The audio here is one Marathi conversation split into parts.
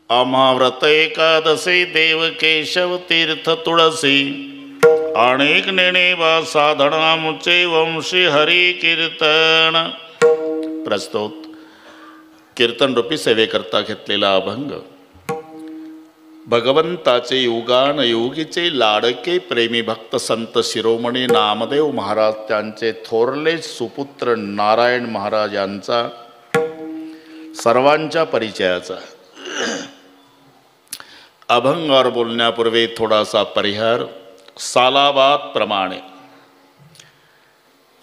आम्हा व्रत एकादशी देव केशव तीर्थ तुळसी अनेक नेणेवा साधनामुचे वंशी हरी कीर्तन. प्रस्तुत कीर्तन रूपी सेवेकरता घेतलेला अभंग. भगवंताचे युगान योगीचे लाडके प्रेमी भक्त संत शिरोमणी नामदेव महाराज त्यांचे थोरले सुपुत्र नारायण महाराज यांचा सर्वांच्या परिचयाचा. अभंगावर बोलण्यापूर्वी थोडासा परिहार. सालाबाद प्रमाणे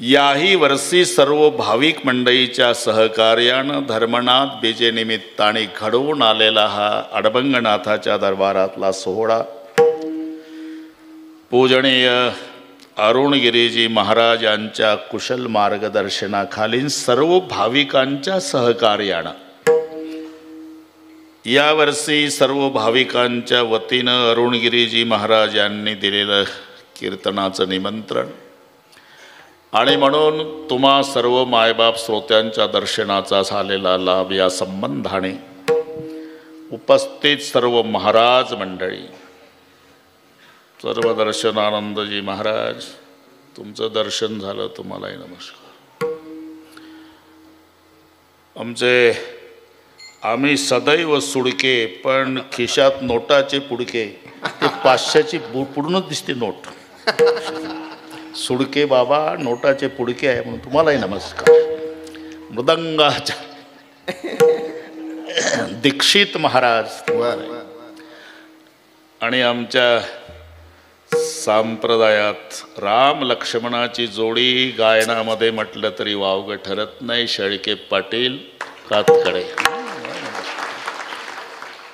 याही वर्षी सर्व भाविक मंडळीच्या सहकार्यानं धर्मनाथ बीजे निमित्ताने घडवून आलेला हा अडबंगनाथाच्या दरबारातला सोहळा पूजनीय अरुणगिरीजी महाराज यांच्या कुशल मार्गदर्शनाखालील सर्व भाविकांच्या सहकार्यानं यावर्षी सर्व भाविकांच्या वतीनं अरुणगिरीजी महाराज यांनी दिलेलं कीर्तनाचं निमंत्रण आणि म्हणून तुम्हा सर्व मायबाप श्रोत्यांच्या दर्शनाचा झालेला लाभ या संबंधाने उपस्थित सर्व महाराज मंडळी, सर्व दर्शनानंदजी महाराज, तुमचं दर्शन झालं, तुम्हालाही नमस्कार. आम्ही सदैव सुडके पण खिशात नोटाचे पुडके. ते 500ची पुढूनच दिसते नोट. सुडके बाबा नोटाचे पुडके आहे म्हणून तुम्हालाही नमस्कार. मृदंगाच्या दीक्षित महाराज आणि आमच्या संप्रदायात राम लक्ष्मणाची जोडी गायनामध्ये म्हटलं तरी वावगं ठरत नाही. शेळके पाटील कातकडे,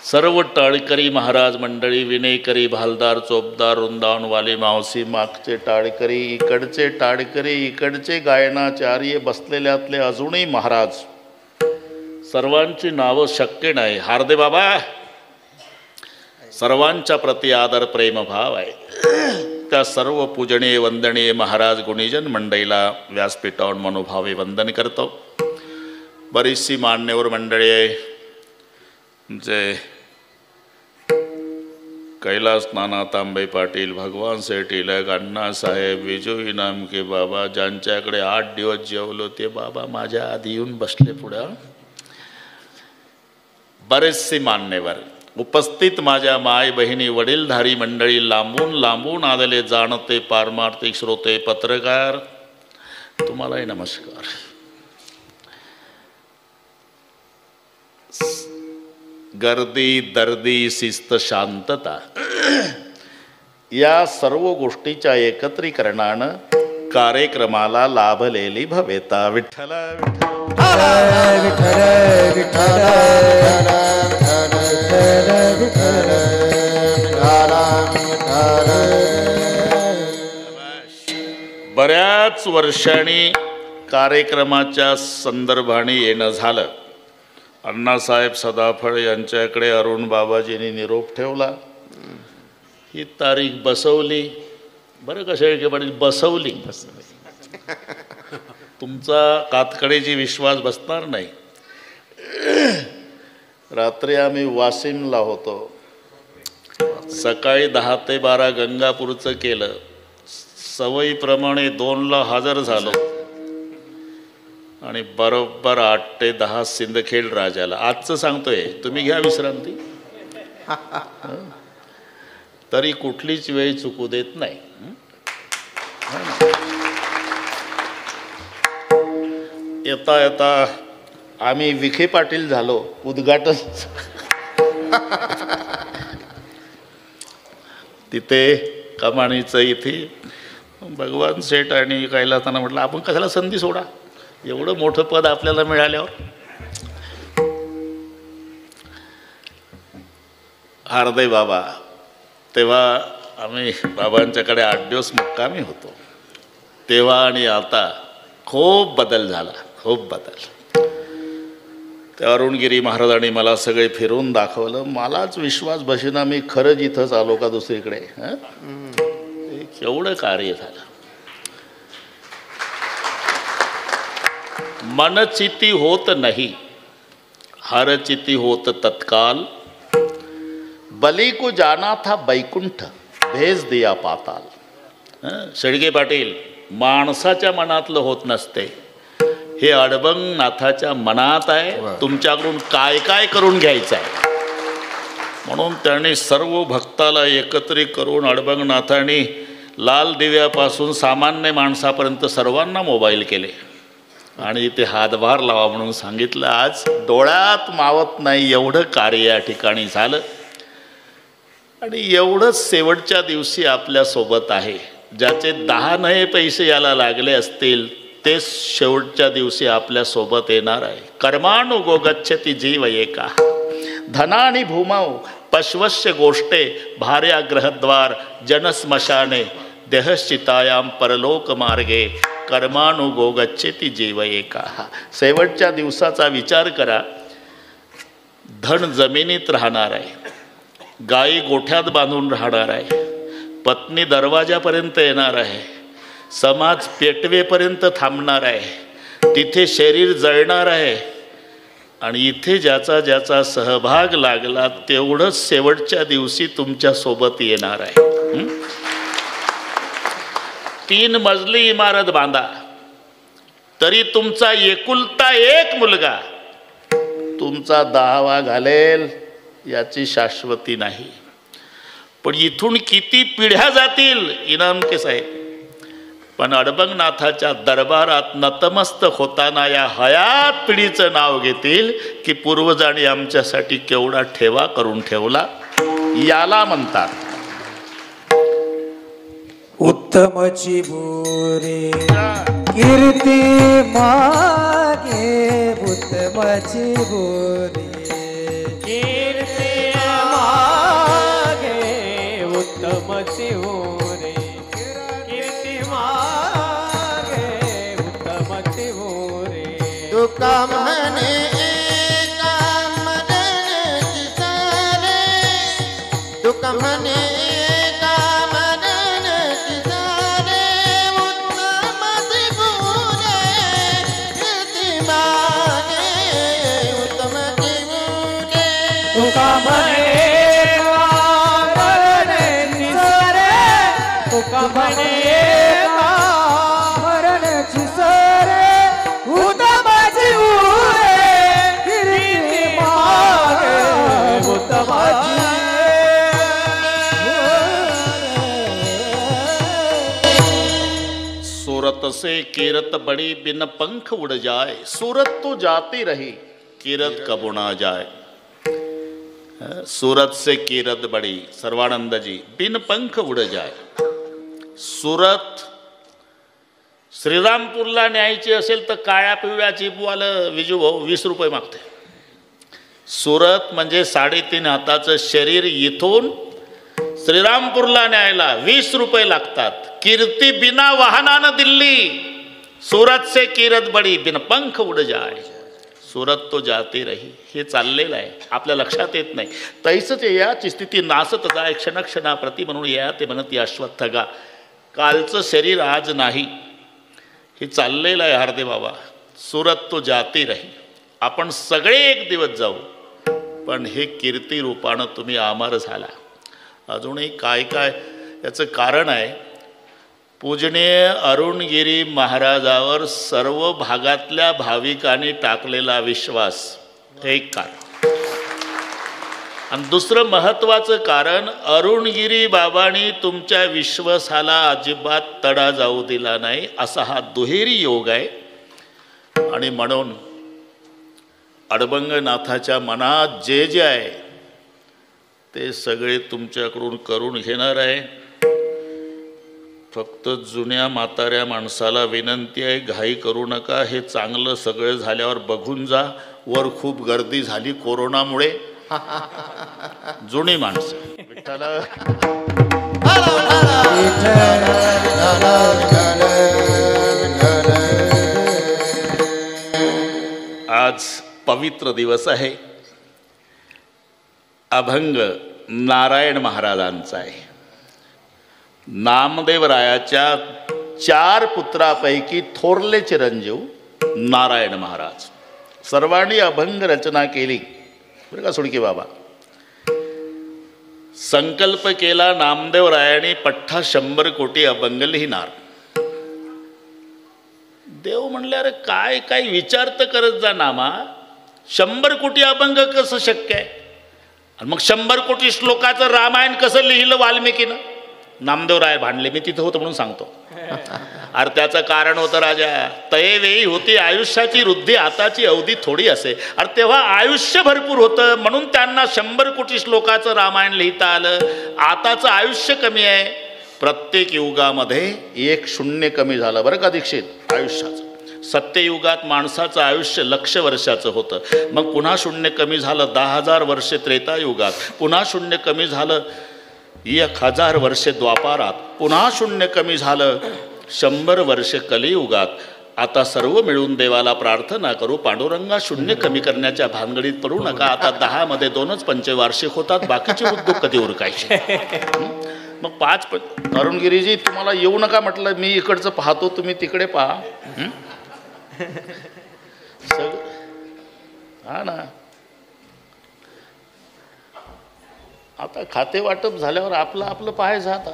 सर्व टाळकरी महाराज मंडळी, विनेकरी, भालदार, चोपदार, वृंदावनवाली मावशी, मागचे टाळकरी, इकडचे टाळकरी, इकडचे गायनाचार्य, बसलेल्यातले अजूनही महाराज, सर्वांची नावं शक्य नाही. हार्दे बाबा, सर्वांच्या प्रति आदर प्रेमभाव आहे. त्या सर्व पूजनीय वंदनीय महाराज गुणीजन मंडळीला व्यासपीठावर मनोभावे वंदन करतो. बरीचशी मान्यवर मंडळी आहे. जे कैलास नाना तांबे पाटील, भगवान सेठ इलग, अण्णासाहेब, विजू इनामके बाबा, ज्यांच्याकडे 8 दिवस जेवलो ते बाबा माझ्या आधी येऊन बसले पुढं. बरेचसे मान्यवर उपस्थित, माझ्या माय बहिणी, वडीलधारी मंडळी, लांबून लांबून आलेले जाणते पारमार्थिक श्रोते, पत्रकार, तुम्हालाही नमस्कार. गर्दी, दर्दी, शिस्त, शांतता या सर्व गोष्टीच्या एकत्रीकरणानं कार्यक्रमाला लाभलेली भवेता. विठ्ठल बऱ्याच वर्षांनी कार्यक्रमाच्या संदर्भाने येणं झालं. अण्णासाहेब सदाफळ यांच्याकडे अरुण बाबाजींनी निरोप ठेवला. ही तारीख बसवली. बरं का शेळके पाटील, बसवली. तुमचा कातकडेची विश्वास बसणार नाही. रात्री आम्ही वाशिमला होतो. सकाळी 10 ते 12 गंगापूरचं केलं. सवयीप्रमाणे 2ला हजर झालो आणि बरोबर 8 ते 10 सिंदखेड राजाला. आजचं सांगतोय, तुम्ही घ्या विश्रांती. तरी कुठलीच वेळ चुकू देत नाही. येता येता आम्ही विखे पाटील झालो. उद्घाटन तिथे कमानीचं इथे भगवान सेठ आणि कैलासानं म्हटलं आपण कशाला संधी सोडा, एवढं मोठं पद आपल्याला मिळाल्यावर. हार्दे बाबा, तेव्हा आम्ही बाबांच्याकडे 8 दिवस मुक्कामी होतो. तेव्हा आणि आता खूप बदल झाला, खूप बदल. त्या अरुणगिरी महाराजांनी मला सगळे फिरून दाखवलं. मलाच विश्वास बसेना मी खरंच इथंच आलो का दुसरीकडे. केवढं कार्य झालं. मनचिती होत नाही, हरचिती होत तत्काल. बली को जाना था बैकुंठ भेज दिया पाताल. शेळके पाटील, माणसाच्या मनातलं होत नसते, हे अडबंगनाथाच्या मनात आहे. तुमच्याकडून काय काय करून घ्यायचं आहे. म्हणून त्यांनी सर्व भक्ताला एकत्रित करून अडबंगनाथांनी लाल दिव्यापासून सामान्य माणसापर्यंत सर्वांना मोबाईल केले आणि इथे हातभार लावा म्हणून सांगितलं. आज डोळ्यात मावत नाही एवढं कार्य या ठिकाणी झालं. आणि एवढंच शेवटच्या दिवशी आपल्यासोबत आहे. ज्याचे 10 नये पैसे याला लागले असतील ते शेवटच्या दिवशी आपल्यासोबत येणार आहे. कर्मानुगो गच्छति जीव एका धनानि भूमौ पश्वस्य गोष्टे भार्या ग्रहद्वार जनस्मशाने देहश्चितायाम परलोक मार्गे कर्मानुगो गच्छति जीव एका. शेवटच्या दिवसाचा विचार करा. धन जमिनीत राहणार आहे, गायी गोठ्यात बांधून राहणार आहे, पत्नी दरवाजापर्यंत येणार आहे, समाज पेटवेपर्यंत थांबणार आहे, तिथे शरीर जळणार आहे. आणि इथे ज्याचा ज्याचा सहभाग लागला तेवढंच शेवटच्या दिवशी तुमच्यासोबत येणार आहे. 3 मजली इमारत बांधा तरी तुमचा एकुलता एक मुलगा तुमचा 10वा घालेल याची शाश्वती नाही. पण इथून किती पिढ्या जातील इनामके साहेब, पण अडबंगनाथाच्या दरबारात नतमस्तक होताना या हयात पिढीचं नाव घेतील की पूर्वजांनी आमच्यासाठी केवढा ठेवा करून ठेवला. याला म्हणतात उत्तमची बोरे कीर्ती मागे. उत्तमची बोरे कीर्ती मागे. उत्तमची बोरे कीर्ती मागे. उत्तमची बोरे तुका म्हणे काम सारे. तुका म्हणे सूरत से कीरत बड़ी बिन पंख उड़ जाए. सूरत तो जाती रही कीरत कब उड़ा जाए. सूरत से कीरत बड़ी सर्वानंद जी बिन पंख उड़ जाए. सूरत श्रीरामपूरला न्यायची असेल तर काळ्या पिवळ्या चिपवालं विजू भाऊ 20 रुपये मागते. सूरत म्हणजे 3.5 हाताचं शरीर इथून श्रीरामपूरला न्यायला 20 रुपये लागतात. कीर्ती बिना वाहनानं दिल्ली. सूरत से कीरत बडी बिन पंख उड जाय. सूरत तो जाती रही. हे चाललेलं आहे, आपल्या लक्षात येत नाही. तैसच याची स्थिती नासत जाय क्षणक्षणाप्रती म्हणून या ते म्हणती अश्वत्थगा. कालचं शरीर आज नाही, हे चाललेलं आहे हार्दे बाबा. सूरत तो जाती रही. आपण सगळे एक दिवस जाऊ, पण हे कीर्ती रूपानं तुम्ही अमर झाला. अजूनही काय काय याचं कारण आहे. पूजनीय अरुणगिरी महाराजावर सर्व भागातल्या भाविकांनी टाकलेला विश्वास हे एक कारण. आणि दुसरं महत्त्वाचं कारण अरुणगिरी बाबांनी तुमच्या विश्वासाला अजिबात तडा जाऊ दिला नाही, असा हा दुहेरी योग आहे. आणि म्हणून अडबंगनाथाच्या मनात जे जे आहे ते सगळे तुमच्याकडून करून घेणार आहे. फक्त जुन्या म्हाताऱ्या माणसाला विनंती आहे, घाई करू नका. हे चांगलं सगळं झाल्यावर बघून जा. वर खूप गर्दी झाली कोरोनामुळे. जुनी माणसं आज पवित्र दिवस आहे. अभंग नारायण महाराजांचा आहे. नामदेवरायाच्या 4 पुत्रापैकी थोरले चिरंजीव नारायण महाराज. सर्वांनी अभंग रचना केली बरं का सुडके बाबा. संकल्प केला नामदेवरायांनी पठ्ठा 100 कोटी अभंग लिहिणार. देव म्हणले अरे काय काय विचार तर करत जा नामा, 100 कोटी अभंग कसं शक्य आहे? आणि मग 100 कोटी श्लोकाचं रामायण कसं लिहिलं वाल्मिकीनं? नामदेवराय भांडले, मी तिथं होतो म्हणून सांगतो. अरे त्याचं कारण होतं राजा, तयेवेळी होती आयुष्याची वृद्धी, आताची अवधी थोडी असे. अरे तेव्हा आयुष्य भरपूर होतं म्हणून त्यांना 100 कोटी श्लोकाचं रामायण लिहिता आलं. आताचं आयुष्य कमी आहे. प्रत्येक युगामध्ये 1 शून्य कमी झालं बरं का दीक्षित आयुष्याचं. सत्ययुगात माणसाचं आयुष्य 1,00,000 वर्षाचं होतं. मग पुन्हा शून्य कमी झालं 10,000 वर्षे त्रेतायुगात, पुन्हा शून्य कमी झालं 1,000 वर्षे द्वापारात, पुन्हा शून्य कमी झालं 100 वर्षे कलियुगात. आता सर्व मिळून देवाला प्रार्थना करू, पांडुरंगा शून्य कमी करण्याच्या भानगडीत पडू नका. आता 10 मध्ये 2च पंचवार्षिक होतात, बाकीचे उद्योग कधी उरकायचे? मग 5 अरुणगिरीजी तुम्हाला येऊ नका म्हटलं, मी इकडचं पाहतो तुम्ही तिकडे पहा. हा ना, आता खाते वाटप झाल्यावर आपलं आपलं पाहायचं. आता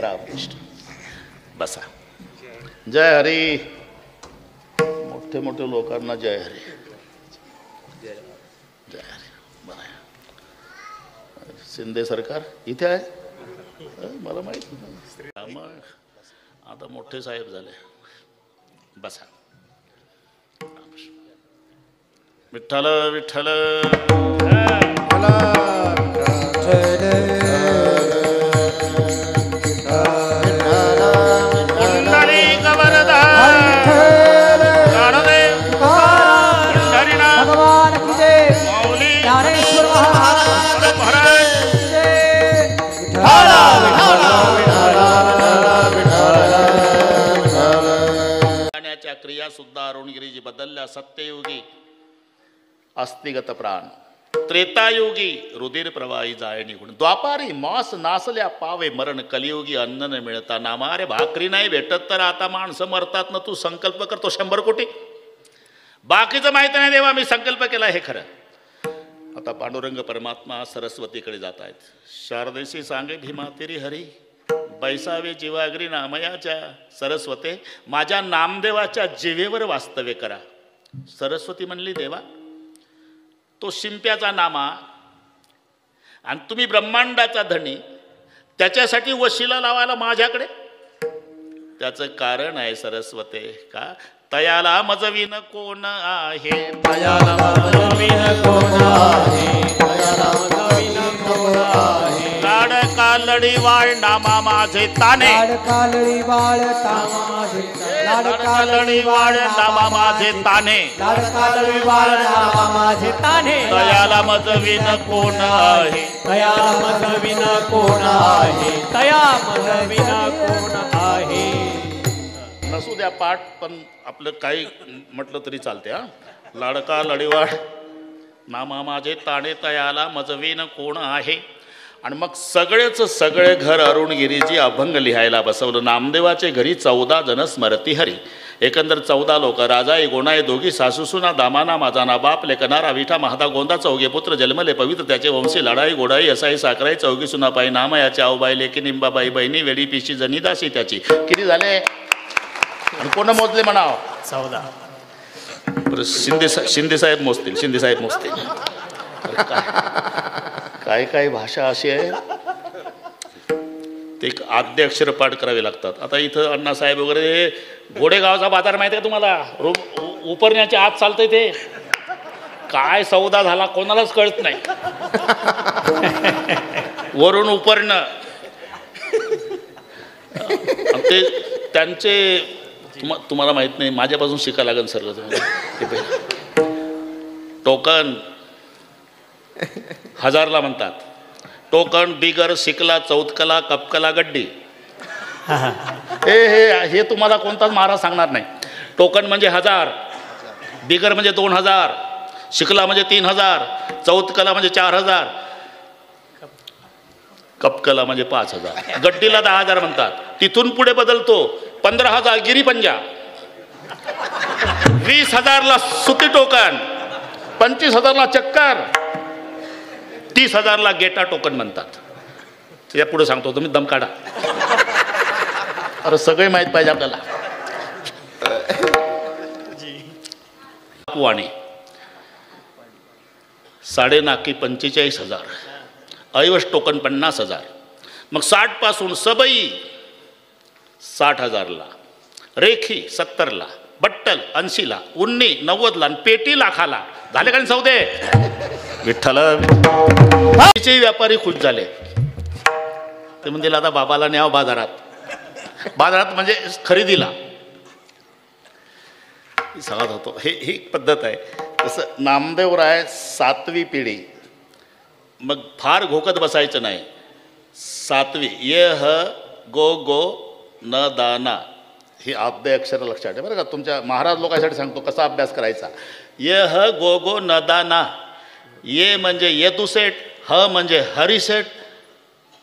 रामकृष्ण बसा. जय हरी. मोठे मोठे लोकांना जय हरी. जय हरी. बरं, शिंदे सरकार इथे आहे, मला माहित नाही. मग आता मोठे साहेब झाले. बसा. विठ्ठल विठ्ठल. क्रिया सुद्धा अरुणगिरीजी बदलल्या. सत्ययुगी अस्थिगत प्राण, त्रेतायुगी रुधिर प्रवाही जाय निघून, द्वापारी मांस नासल्या पावे मरण, कलियुगी अन्न न मिळता नामारे भाकरी नाही भेटत तर आता माणसं मरतात ना. तू संकल्प करतो 100 कोटी, बाकीचं माहिती नाही देवा, मी संकल्प केला हे खरं. आता पांडुरंग परमात्मा सरस्वतीकडे जात आहेत. शारदेशी सांगे भीमा तेरी हरी, बैसावे जीवाग्री नामयाच्या सरस्वते, माझ्या नामदेवाच्या जिवेवर वास्तव्य करा. सरस्वती म्हणली देवा तो शिंप्याचा नामा आणि तुम्ही ब्रह्मांडाचा धनी, त्याच्यासाठी वशिला लावायला माझ्याकडे? त्याचं कारण आहे सरस्वते का, तयाला मजविन कोण आहे, तयाला मजविन कोण आहे, तयाला मजविन कोण आहे. लाडकालडी वाळ नामा माझे ताने, लाडकालडी वाळ नामा माझे, लाडकालडी वाळ नामा माझे ताने, लाडकालडी वाळ नामा माझे ताने. तयाला मजविन कोण आहे, तयाला मजविन कोण आहे, तया मजविन कोण आहे. नसू द्या पाठ, पण आपलं काही म्हटलं तरी चालते. हा, लाडका लढीवाड नामा माझे ताणे, तयाला मजविन कोण आहे. आणि मग सगळेच सगळे घर अरुणगिरीजी अभंग लिहायला बसवलं. नामदेवाचे घरी 14 जण स्मरती हरी. एकंदर 14 लोक, राजाई गोणाई दोघी सासूसुना, दामाना माझा ना बाप, लेकनारा विठा महादा गोंदा, 4 पुत्र जन्मले पवित्र त्याचे वंशी, लढाई गोडाई असाई साकराई, 4 सुनापाई नाम याचे आऊबाई लेकी निंबाबाई बहिणी, वेडी पिशी जनिदासी त्याची. किती झाले आणि कोण मोजले म्हणाव? 14. शिंदे साहेब मोजतील, शिंदे साहेब मोजतील. काय काय भाषा अशी आहे, ते आद्य अक्षर पाठ करावे लागतात. आता इथं अण्णासाहेब वगैरे, गोडेगावचा बाजार माहिती आहे तुम्हाला, उपरण्याच्या आत चालतंय ते. काय सौदा झाला कोणालाच कळत नाही, वरून उपरणं. ते त्यांचे तुम्हाला माहित नाही, माझ्यापासून शिकायला लागेल सर. टोकन 1000ला म्हणतात. टोकन, बिगर, शिकला, चौथकला, कपकला, गड्डी. हे तुम्हाला कोणताच महाराज सांगणार नाही. टोकन म्हणजे 1000, बिगर म्हणजे 2000, शिकला म्हणजे 3000, चौथकला म्हणजे 4000, कपकला म्हणजे 5000, गड्डीला 10,000 म्हणतात. तिथून पुढे बदलतो 15,000 गिरीपंजा, 20,000ला सुती टोकन, 25,000ला चक्कर, 30,000ला गेटा टोकन म्हणतात. या पुढे सांगतो, तुम्ही दम काढा. अरे सगळे माहीत पाहिजे आपल्याला. वाणी 9.5 45,000, ऐवज टोकन 50,000. मग 60 पासून सबई 60,000ला, रेखी 70ला, बट्टल 80ला, उन्नी 90ला, पेटी लाखाला. झाले का सौदे? विठ्ठल व्यापारी खुश झाले. ते म्हणजे आता बाबाला न्याव बाजारात. बाजारात म्हणजे खरेदीला सांगत होतो. ही एक पद्धत आहे. तसं नामदेवराय 7वी पिढी. मग फार घोकत बसायचं नाही. 7वी ये ह गो गो न दाना, ही आद्य अक्षर लक्षात आहे बरं का. तुमच्या महाराज लोकांसाठी सांगतो कसा अभ्यास करायचा. ये ह गो गो न दाना. ये म्हणजे येतू सेठ, ह म्हणजे हरी सेठ,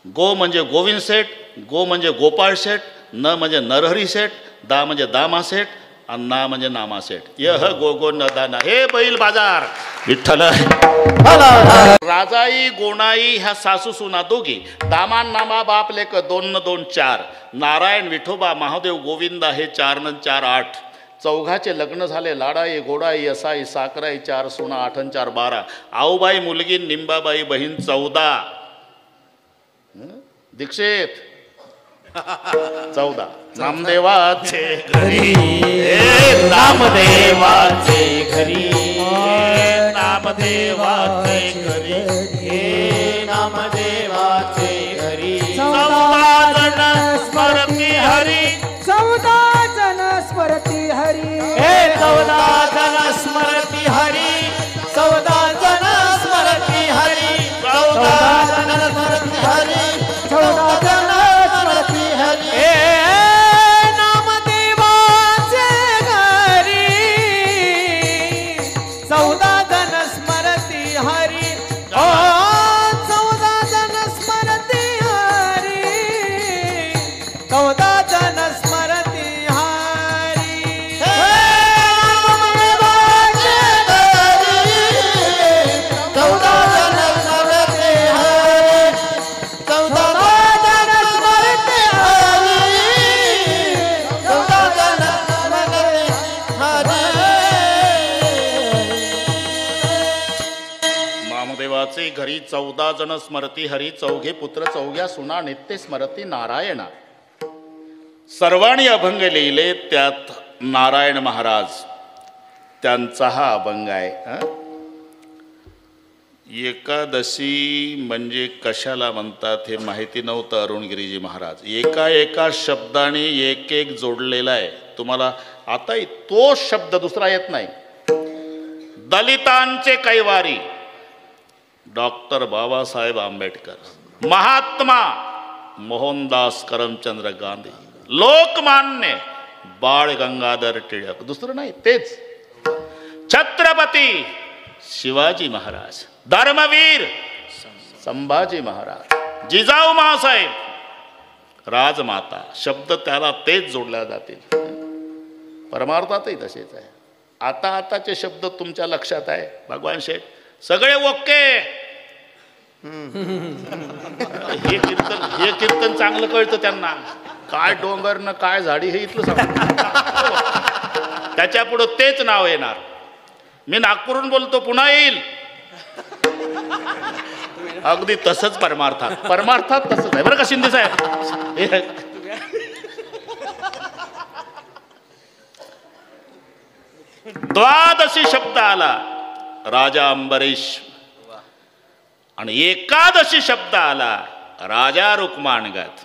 गो म्हणजे गोविंद सेठ, गो म्हणजे गोपाळ सेठ, न म्हणजे नरहरी सेठ, दा म्हणजे दामा सेठ, आणि ना म्हणजे नामा सेठ. यह गो गो न दाना. हे बैल बाजार. विठ्ठल राजाई गोणाई ह्या सासू सुना दोघी. दामान नामा बाप लेक 2 न 2 4. नारायण विठोबा महादेव गोविंदा हे 4 न 4 8. चौघाचे लग्न झाले. लाडाई गोडाई असाई साकराई 4 सुना 8 न 4 12. आऊबाई मुलगी निंबाबाई बहीण 14. दीक्षित 14. नामदेवाचे घरी, नामदेवाचे घरी, नामदेवाचे घरी, नामदेवाचे घरी. 14 जण स्मरती हरी. 14 जण स्मरती हरी. 14 जण स्मरती हरी. 14 जण स्मरती हरी. 14 जन स्मरती हरी. 14 जण स्मरती हरी. नामदेवाचे घरी. 14 जण स्मरती हरी. 14 जण स्मरती हरी. 14 जण स्मरती हरी. नामदेवाचे घरी 14 जन स्मरती हरी. 14 जन स्मरती हरी. 14 जन स्मरती हरी. नामदेवाचे घरी 14 जण स्मरती हरी. चौघे पुत्र चौघ्या सुना नित्य स्मरती नारायणा. सर्वांनी अभंग लिहिले, त्यात नारायण महाराज त्यांचा हा अभंग आहे. एकादशी म्हणजे कशाला म्हणतात हे माहिती नव्हतं अरुणगिरीजी महाराज. एका एका शब्दाने एक एक जोडलेला आहे. तुम्हाला आता तो शब्द दुसरा येत नाही. दलितांचे कैवारी डॉक्टर बाबासाहेब आंबेडकर, महात्मा मोहनदास करमचंद्र गांधी, लोकमान्य बाळ गंगाधर टिळक. दुसरं नाही, तेच. छत्रपती शिवाजी महाराज, धर्मवीर संभाजी महाराज, जिजाऊ मासाहेब, राजमाता. शब्द त्याला तेच जोडल्या जातील. परमार्थातही तसेच आहे. आताचे शब्द तुमच्या लक्षात आहे भगवान शेठ. सगळे ओके. हे कीर्तन चांगलं कळतं त्यांना. काय डोंगर न काय झाडी हे इथलं सांग. त्याच्या पुढं तेच नाव येणार. मी नागपूरहून बोलतो, पुन्हा येईल. अगदी तसंच परमार्थात तसंच आहे बरं का शिंदे साहेब. द्वादशी शब्द आला राजा अंबरीश, आणि एकादशी शब्द आला राजा रुक्माणगद.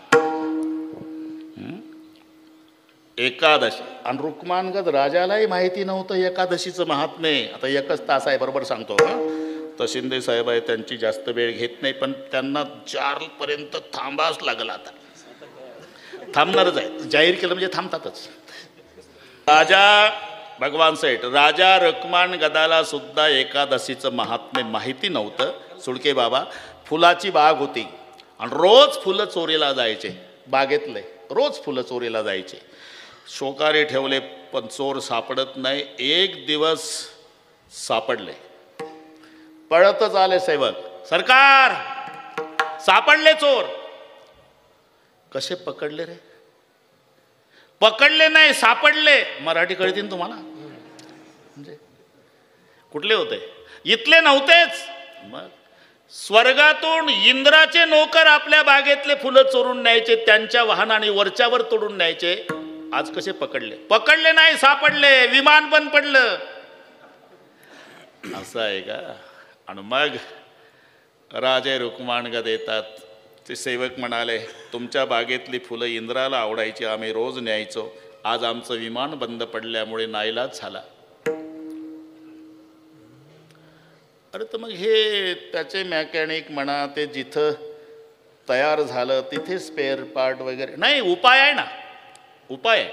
एकादशी आणि रुक्माणगद राजालाही माहिती नव्हतं एकादशीचं महात्म्य. आता 1 तास आहे, बरोबर सांगतो. तर शिंदे साहेब आहे, त्यांची जास्त वेळ घेत नाही, पण त्यांना 4 पर्यंत थांबाच लागला. आता थांबणारच आहे. जाहीर केलं म्हणजे थांबतातच. राजा भगवान सेठ, राजा रुक्माणगदाला सुद्धा एकादशीचं महात्म्य माहिती नव्हतं. सुडके बाबा, फुलाची बाग होती आणि रोज फुलं चोरीला जायचे. बागेतले रोज फुलं चोरीला जायचे. शोकारे ठेवले पण चोर सापडत नाही. एक दिवस सापडले. पळतच आले सेवक, सरकार सापडले चोर. कसे पकडले रे? पकडले नाही, सापडले. मराठी कळते ना तुम्हाला? म्हणजे कुठले होते? इथले नव्हतेच. मग स्वर्गातून इंद्राचे नोकर आपल्या बागेतले फुलं चोरून न्यायचे, त्यांच्या वाहनाने वरच्यावर तोडून न्यायचे. आज कसे पकडले? पकडले नाही, सापडले. विमान बंद पडलं. असं आहे का? आणि मग राजे रुक्माणगद येतात. ते सेवक म्हणाले, तुमच्या बागेतली फुलं इंद्राला आवडायची, आम्ही रोज न्यायचो. आज आमचं विमान बंद पडल्यामुळे नाईलाज झाला. अरे तर मग हे त्याचे मेकॅनिक म्हणा, ते जिथं तयार झालं तिथे स्पेअर पार्ट वगैरे नाही. उपाय आहे ना, उपाय आहे.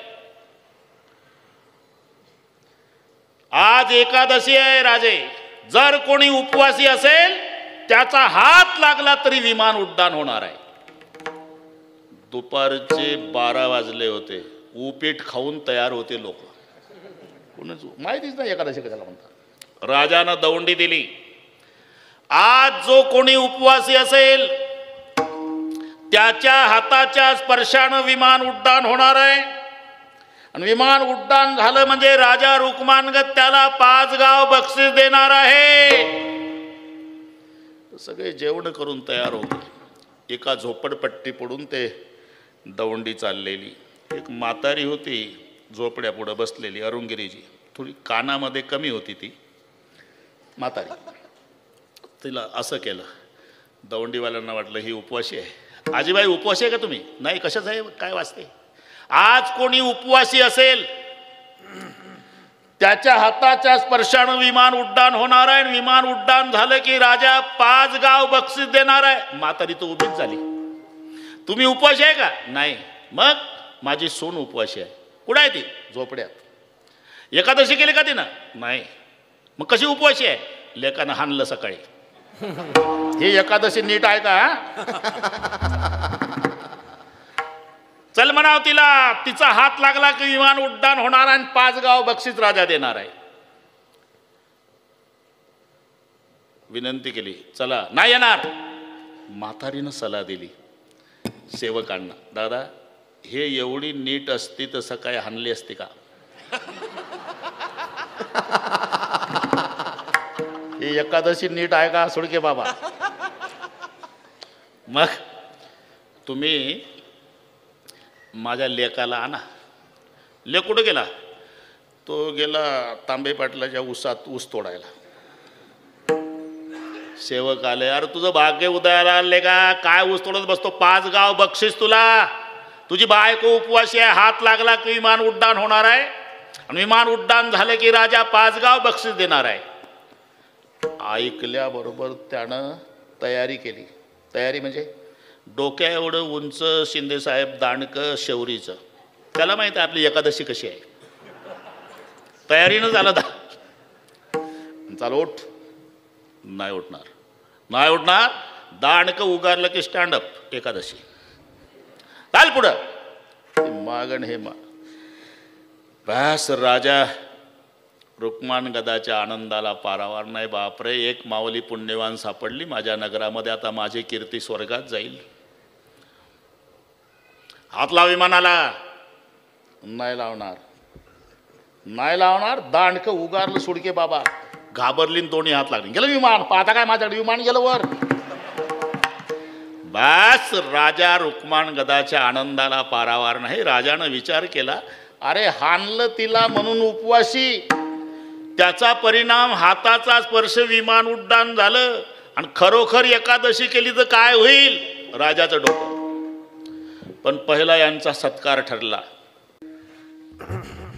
आज एकादशी आहे राजे. जर कोणी उपवासी असेल त्याचा हात लागला तरी विमान उड्डाण होणार आहे. दुपारचे 12 वाजले होते. उपीट खाऊन तयार होते लोक. कोणच माहितीच नाही एकादशी कशाला म्हणतात. राजानं दौंडी दिली. आज जो कोणी उपवासी असेल त्याच्या हाताच्या स्पर्शानं विमान उड्डाण होणार आहे. आणि विमान उड्डाण झालं म्हणजे राजा रुक्मांगद त्याला 5 गाव बक्षीस देणार आहे. सगळे जेवण करून तयार होते. एका झोपडपट्टी पडून ते दौंडी चाललेली. एक म्हातारी होती झोपड्या पुढं बसलेली, अरुंगिरीजी. थोडी कानामध्ये कमी होती ती म्हातारी. तिला असं केलं. दौंडीवाल्यांना वाटलं ही उपवासी आहे. आजीबाई उपवासी आहे का तुम्ही? नाही. कशाच आहे? काय वाचते? आज कोणी उपवासी असेल त्याच्या हाताच्या स्पर्शानं विमान उड्डाण होणार आहे. विमान उड्डाण झालं की राजा 5 गाव बक्षीस देणार आहे. म्हातारी तर उभीच झाली. तुम्ही उपवासी आहे का? नाही. मग माझी सून उपवासी आहे. कुठं आहे ती? झोपड्यात. एकादशी केली का तिनं? नाही. मग कशी उपवासी आहे? लेकानं हाणलं सकाळी. ही एकादशी नीट आहे का? चल म्हणाव तिला. तिचा हात लागला की विमान उड्डाण होणार आणि 5 गाव बक्षीस राजा देणार आहे. विनंती केली. चला. नाही येणार. म्हातारीनं सल्ला दिली सेवकांना, दादा हे एवढी नीट असती तर सकाळी हाणली असती का? ही एकादशी नीट आहे का सुडके बाबा? मग तुम्ही माझ्या लेकाला आणा. लेक कुठं गेला? तो गेला तांबे पाटलाच्या ऊसात ऊस तोडायला. सेवक आले. अरे तुझं भाग्य उदयाला आले का? काय ऊस तोडत बसतो? 5 गाव बक्षीस तुला. तुझी बायको उपवासी आहे. हात लागला की विमान उड्डाण होणार आहे. आणि विमान उड्डाण झाले की राजा 5 गाव बक्षीस देणार आहे. ऐकल्याबरोबर त्यानं तयारी केली. तयारी म्हणजे डोक्या एवढं उंच शिंदेसाहेब दांडकं शौरीचं. त्याला माहिती आहे आपली एकादशी कशी आहे. तयारीनं झालं. चाल उठ. नाही उठणार. नाही उठणार. दांडकं उगारलं की स्टँडअप एकादशी. चाल पुढं. मागण हे बस. राजा रुक्माणगदाच्या आनंदाला पारावार नाही. बापरे, एक माऊली पुण्यवान सापडली माझ्या नगरामध्ये. आता माझी कीर्ती स्वर्गात जाईल. हात लाव विमानाला. नाही लावणार. नाही लावणार. दांडकं उगारलं सुडके बाबा. घाबरली दोन्ही हात लागले. गेलं विमान. पाहता काय माझ्याकडे विमान गेलं वर. बस. राजा रुक्माणगदाच्या आनंदाला पारावार नाही. राजानं विचार केला, अरे हाणलं तिला म्हणून उपवासी, त्याचा परिणाम हाताचा स्पर्श विमान उड्डाण झालं. आणि खरोखर एकादशी केली तर काय होईल? राजाचं डोकं. पण पहिला यांचा सत्कार ठरला.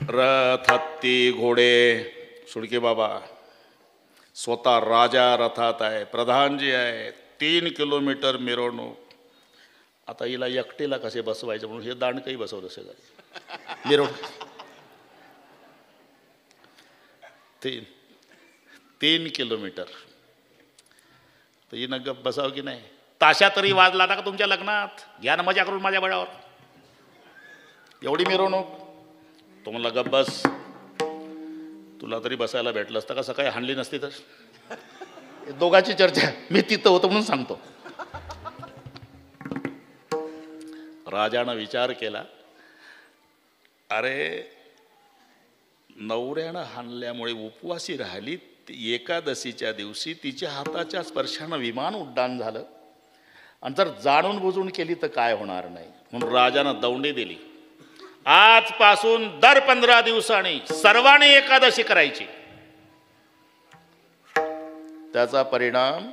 रथ, हत्ती, घोडे. सुडके बाबा स्वतः राजा रथात आहे. प्रधानजी आहे. 3 किलोमीटर मिरवणूक. आता हिला एकटीला कसे बसवायचं म्हणून हे दांडकही बसवलं सगळं मिरवणूक. 3 किलोमीटर. तर हिनं गप बसावं की नाही? ताशा तरी वाजला का तुमच्या लग्नात? घ्या ना मजा करून माझ्या बळावर. एवढी मिरवणूक. तो म्हणला गप बस. तुला तरी बसायला भेटलं असतं का? सकाळी हाणली नसती तर. दोघांची चर्चा मी तिथं होतो म्हणून सांगतो. राजानं विचार केला, अरे नवऱ्यानं हाणल्यामुळे उपवासी राहिली, एकादशीच्या दिवशी तिच्या हाताच्या स्पर्शानं विमान उड्डाण झालं आणि जर जाणून बुजून केली तर काय होणार नाही. म्हणून राजानं दौंडी दिली, आजपासून दर 15 दिवसांनी सर्वांनी एकादशी करायची. त्याचा परिणाम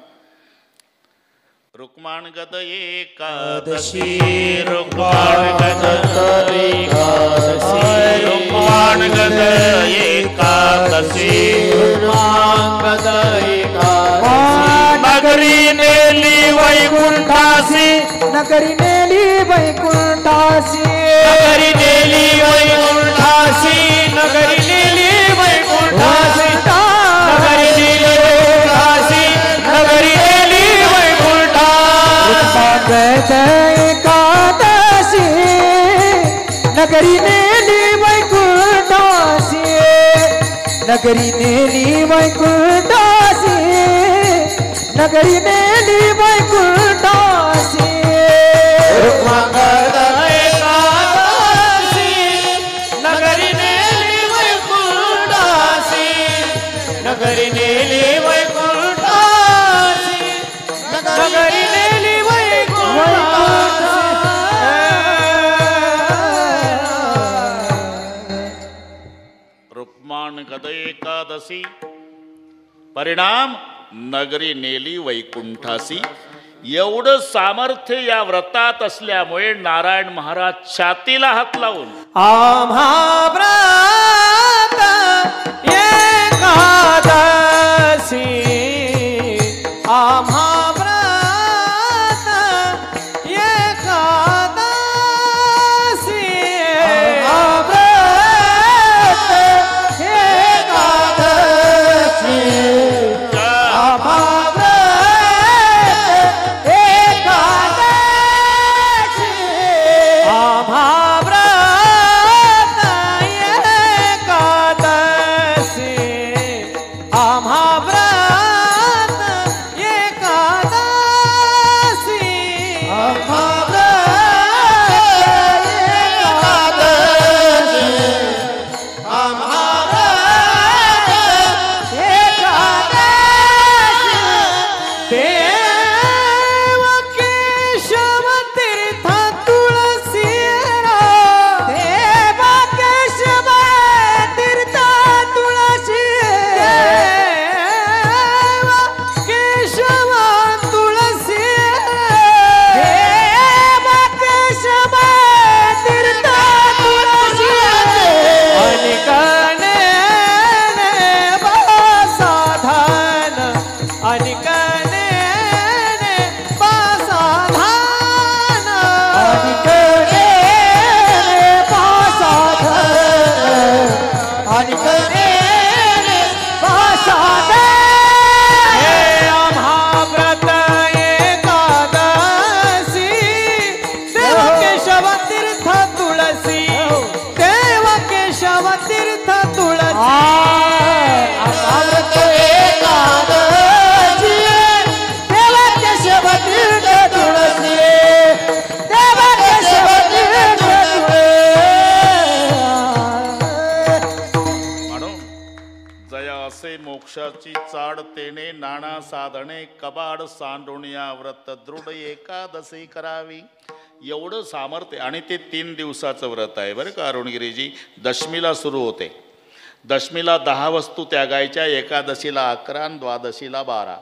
रुक्माण गद एकादशी, रुक्माण गद एकादशी, रुक्माण गद एकादशी, रुक्माण गद एकादशी. नगरी नेली वैकुंठासी, नगरी नेली वैकुंठासी, नगरी नेली वैकुंठासी, नगरी नेली वैकुंठासी, नगरी नेली वैकुंठासी, नगरी नेली गद एकादशी, नगरी नेली वैकुंठासी, नगरी नेली वैकुंठासी, नगरी नेली वैकुंठासी. गद एकादशी, नगरी नेली वैकुंठासी, नगरी नेली वैकुंठासी, नगरी नेली रुक्माण गद एकादशी, परिणाम नगरी नेली वैकुंठासी. एवढं सामर्थ्य या व्रतात असल्यामुळे नारायण महाराज छातीला हात लावून आम्हा व्रत एकादशी, आम्हा व्रत एकादशी, मोक्षाची चाड तेने नाना साधने कबाड सांडोनिया व्रत दृढ एकादशी करावी. एवढं सामर्थ्य आणि ते 3 दिवसाचं व्रत आहे बरं का अरुणगिरीजी. दशमीला सुरू होते, दशमीला 10 वस्तू त्यागायच्या, एकादशीला 11, द्वादशीला 12.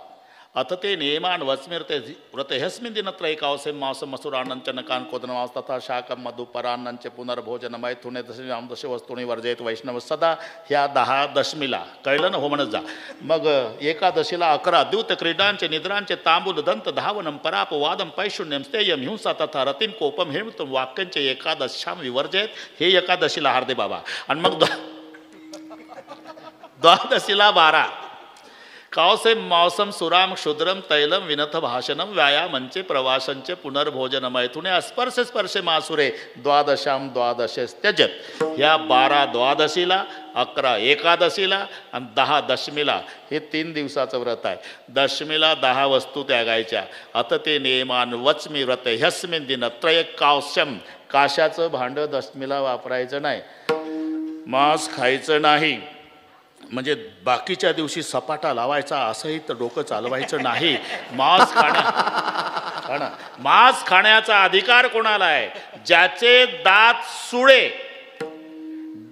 अथ ते नियमान वस्मिर्ते व्रत ह्यस्मिन् दिनत्र एकावसे मांस मसुरान्नंच नकान् कोदनमांस तथा शाकं मधुपरान्नंच पुनर्भोजन मैथुने दश वस्तूंनी वर्जयत वैष्णव सदा. ह्या 10 दशमीला कळलं ना हो म्हणत जा. मग एकादशीला 11 द्यूत क्रीडांचे निद्रांचे तांबूल दंत धावनं परापवादं पैशून्यं स्थेयं हिंसा तथा रतिं कोपम हेमतं वाक्यांचे एकादशां विवर्जयत. हे एकादशीला हार्दे बाबा. आणि मग द्वादशीला 12 कावसे मौसम सुराम क्षुद्रम तैलम विनथ भाषणम व्यायामंचे प्रवासंचे पुनर्भोजन मैथुने अस्पर्शे स्पर्शे मासुरे द्वादशाम द्वादशे त्यजत. ह्या 12 द्वादशीला, 11 एकादशीला आणि 10 दशमीला हे 3 दिवसाचं व्रत आहे. दशमीला 10 वस्तू त्यागायच्या. अत ते नियमान वचमी व्रत ह्यस्मिन दिन त्रय कावशम. काशाचं भांडं दशमीला वापरायचं नाही, मांस खायचं नाही, म्हणजे बाकीच्या दिवशी सपाटा लावायचा असंही तर डोकं चालवायचं नाही. मांस खाण्याचा अधिकार कोणाला आहे? ज्याचे दात सुळे,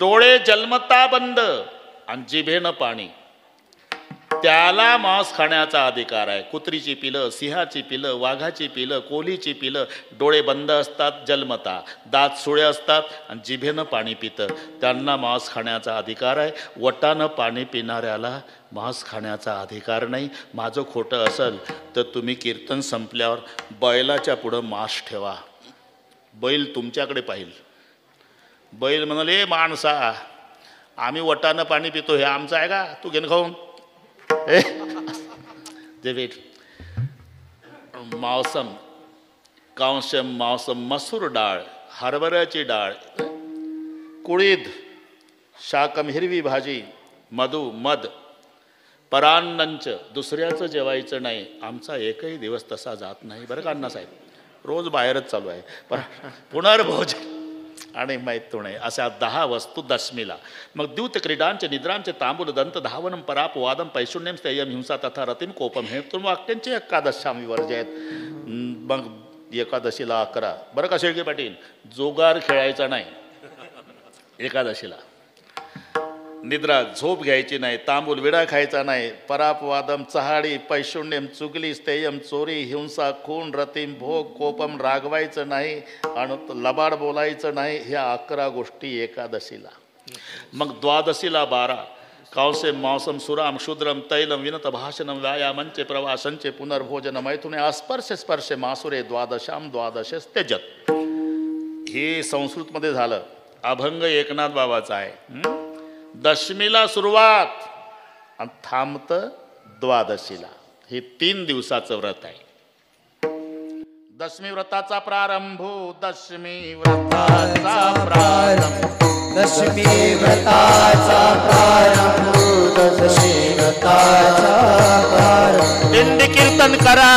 डोळे जन्मता बंद आणि जिभेनं पाणी, त्याला मांस खाण्याचा अधिकार आहे. कुत्रीची पिलं, सिंहाची पिलं, वाघाची पिलं, कोलीची पिलं डोळे बंद असतात जन्मता, दात सुळे असतात आणि जिभेनं पाणी पितं, त्यांना मांस खाण्याचा अधिकार आहे. वटानं पाणी पिणाऱ्याला मांस खाण्याचा अधिकार नाही. माझं खोटं असेल तर तुम्ही कीर्तन संपल्यावर बैलाच्या पुढं मांस ठेवा, बैल तुमच्याकडे पाहिल. बैल म्हणाले, माणसा आम्ही वटानं पाणी पितो, हे आमचं आहे का? तू घेऊन खाऊन जे वेट. मौसम कांशम मौसम मसूर डाळ, हरभऱ्याची डाळ, कुळीद शाकम हिरवी भाजी, मधु मध, परान्नंच दुसऱ्याचं जेवायचं नाही. आमचा एकही दिवस तसा जात नाही बरं का अण्णासाहेब, रोज बाहेरच चालू आहे. पण पुनर्भोजन आणि मैथुने अशा 10 वस्तू दशमीला. मग द्यूत क्रीडांचे निद्रांचे तांबूल दंत धावनम पराप वादम पैशून्यम स्थेयम हिंसा तथा रतिम कोपम हे तुम वाक्यांचे एकादशाम विवर्जयत. मग एकादशीला 11 बरं का शेळके पाटील, जोगार खेळायचा नाही एकादशीला. निद्रा झोप घ्यायची नाही, तांबूल विडा खायचा नाही, परापवादम चहाडी पैशून्यम चुगली स्थेयम चोरी हिंसा खून रतीम भोग कोपम रागवायचं नाही आणि लबाड बोलायचं नाही. ह्या 11 गोष्टी एकादशीला. मग द्वादशीला 12 कावसे मौसम सुराम क्षुद्रम तैलम विनत भाषणम व्यायामंचे प्रवासंचे पुनर्भोजन मैथुने अस्पर्शे स्पर्शे मासुरे द्वादशाम द्वादशे त्यजत. हे संस्कृतमध्ये झालं. अभंग एकनाथ बाबाचा आहे. दशमीला सुरुवात आणि थांबतं द्वादशीला. हे 3 दिवसाचं व्रत आहे. दशमी व्रताचा प्रारंभ, दशमी व्रताचा प्रारंभ, दशमी व्रताचा प्रारंभ, दशमी व्रताचा प्रारंभ. दिंडी कीर्तन करा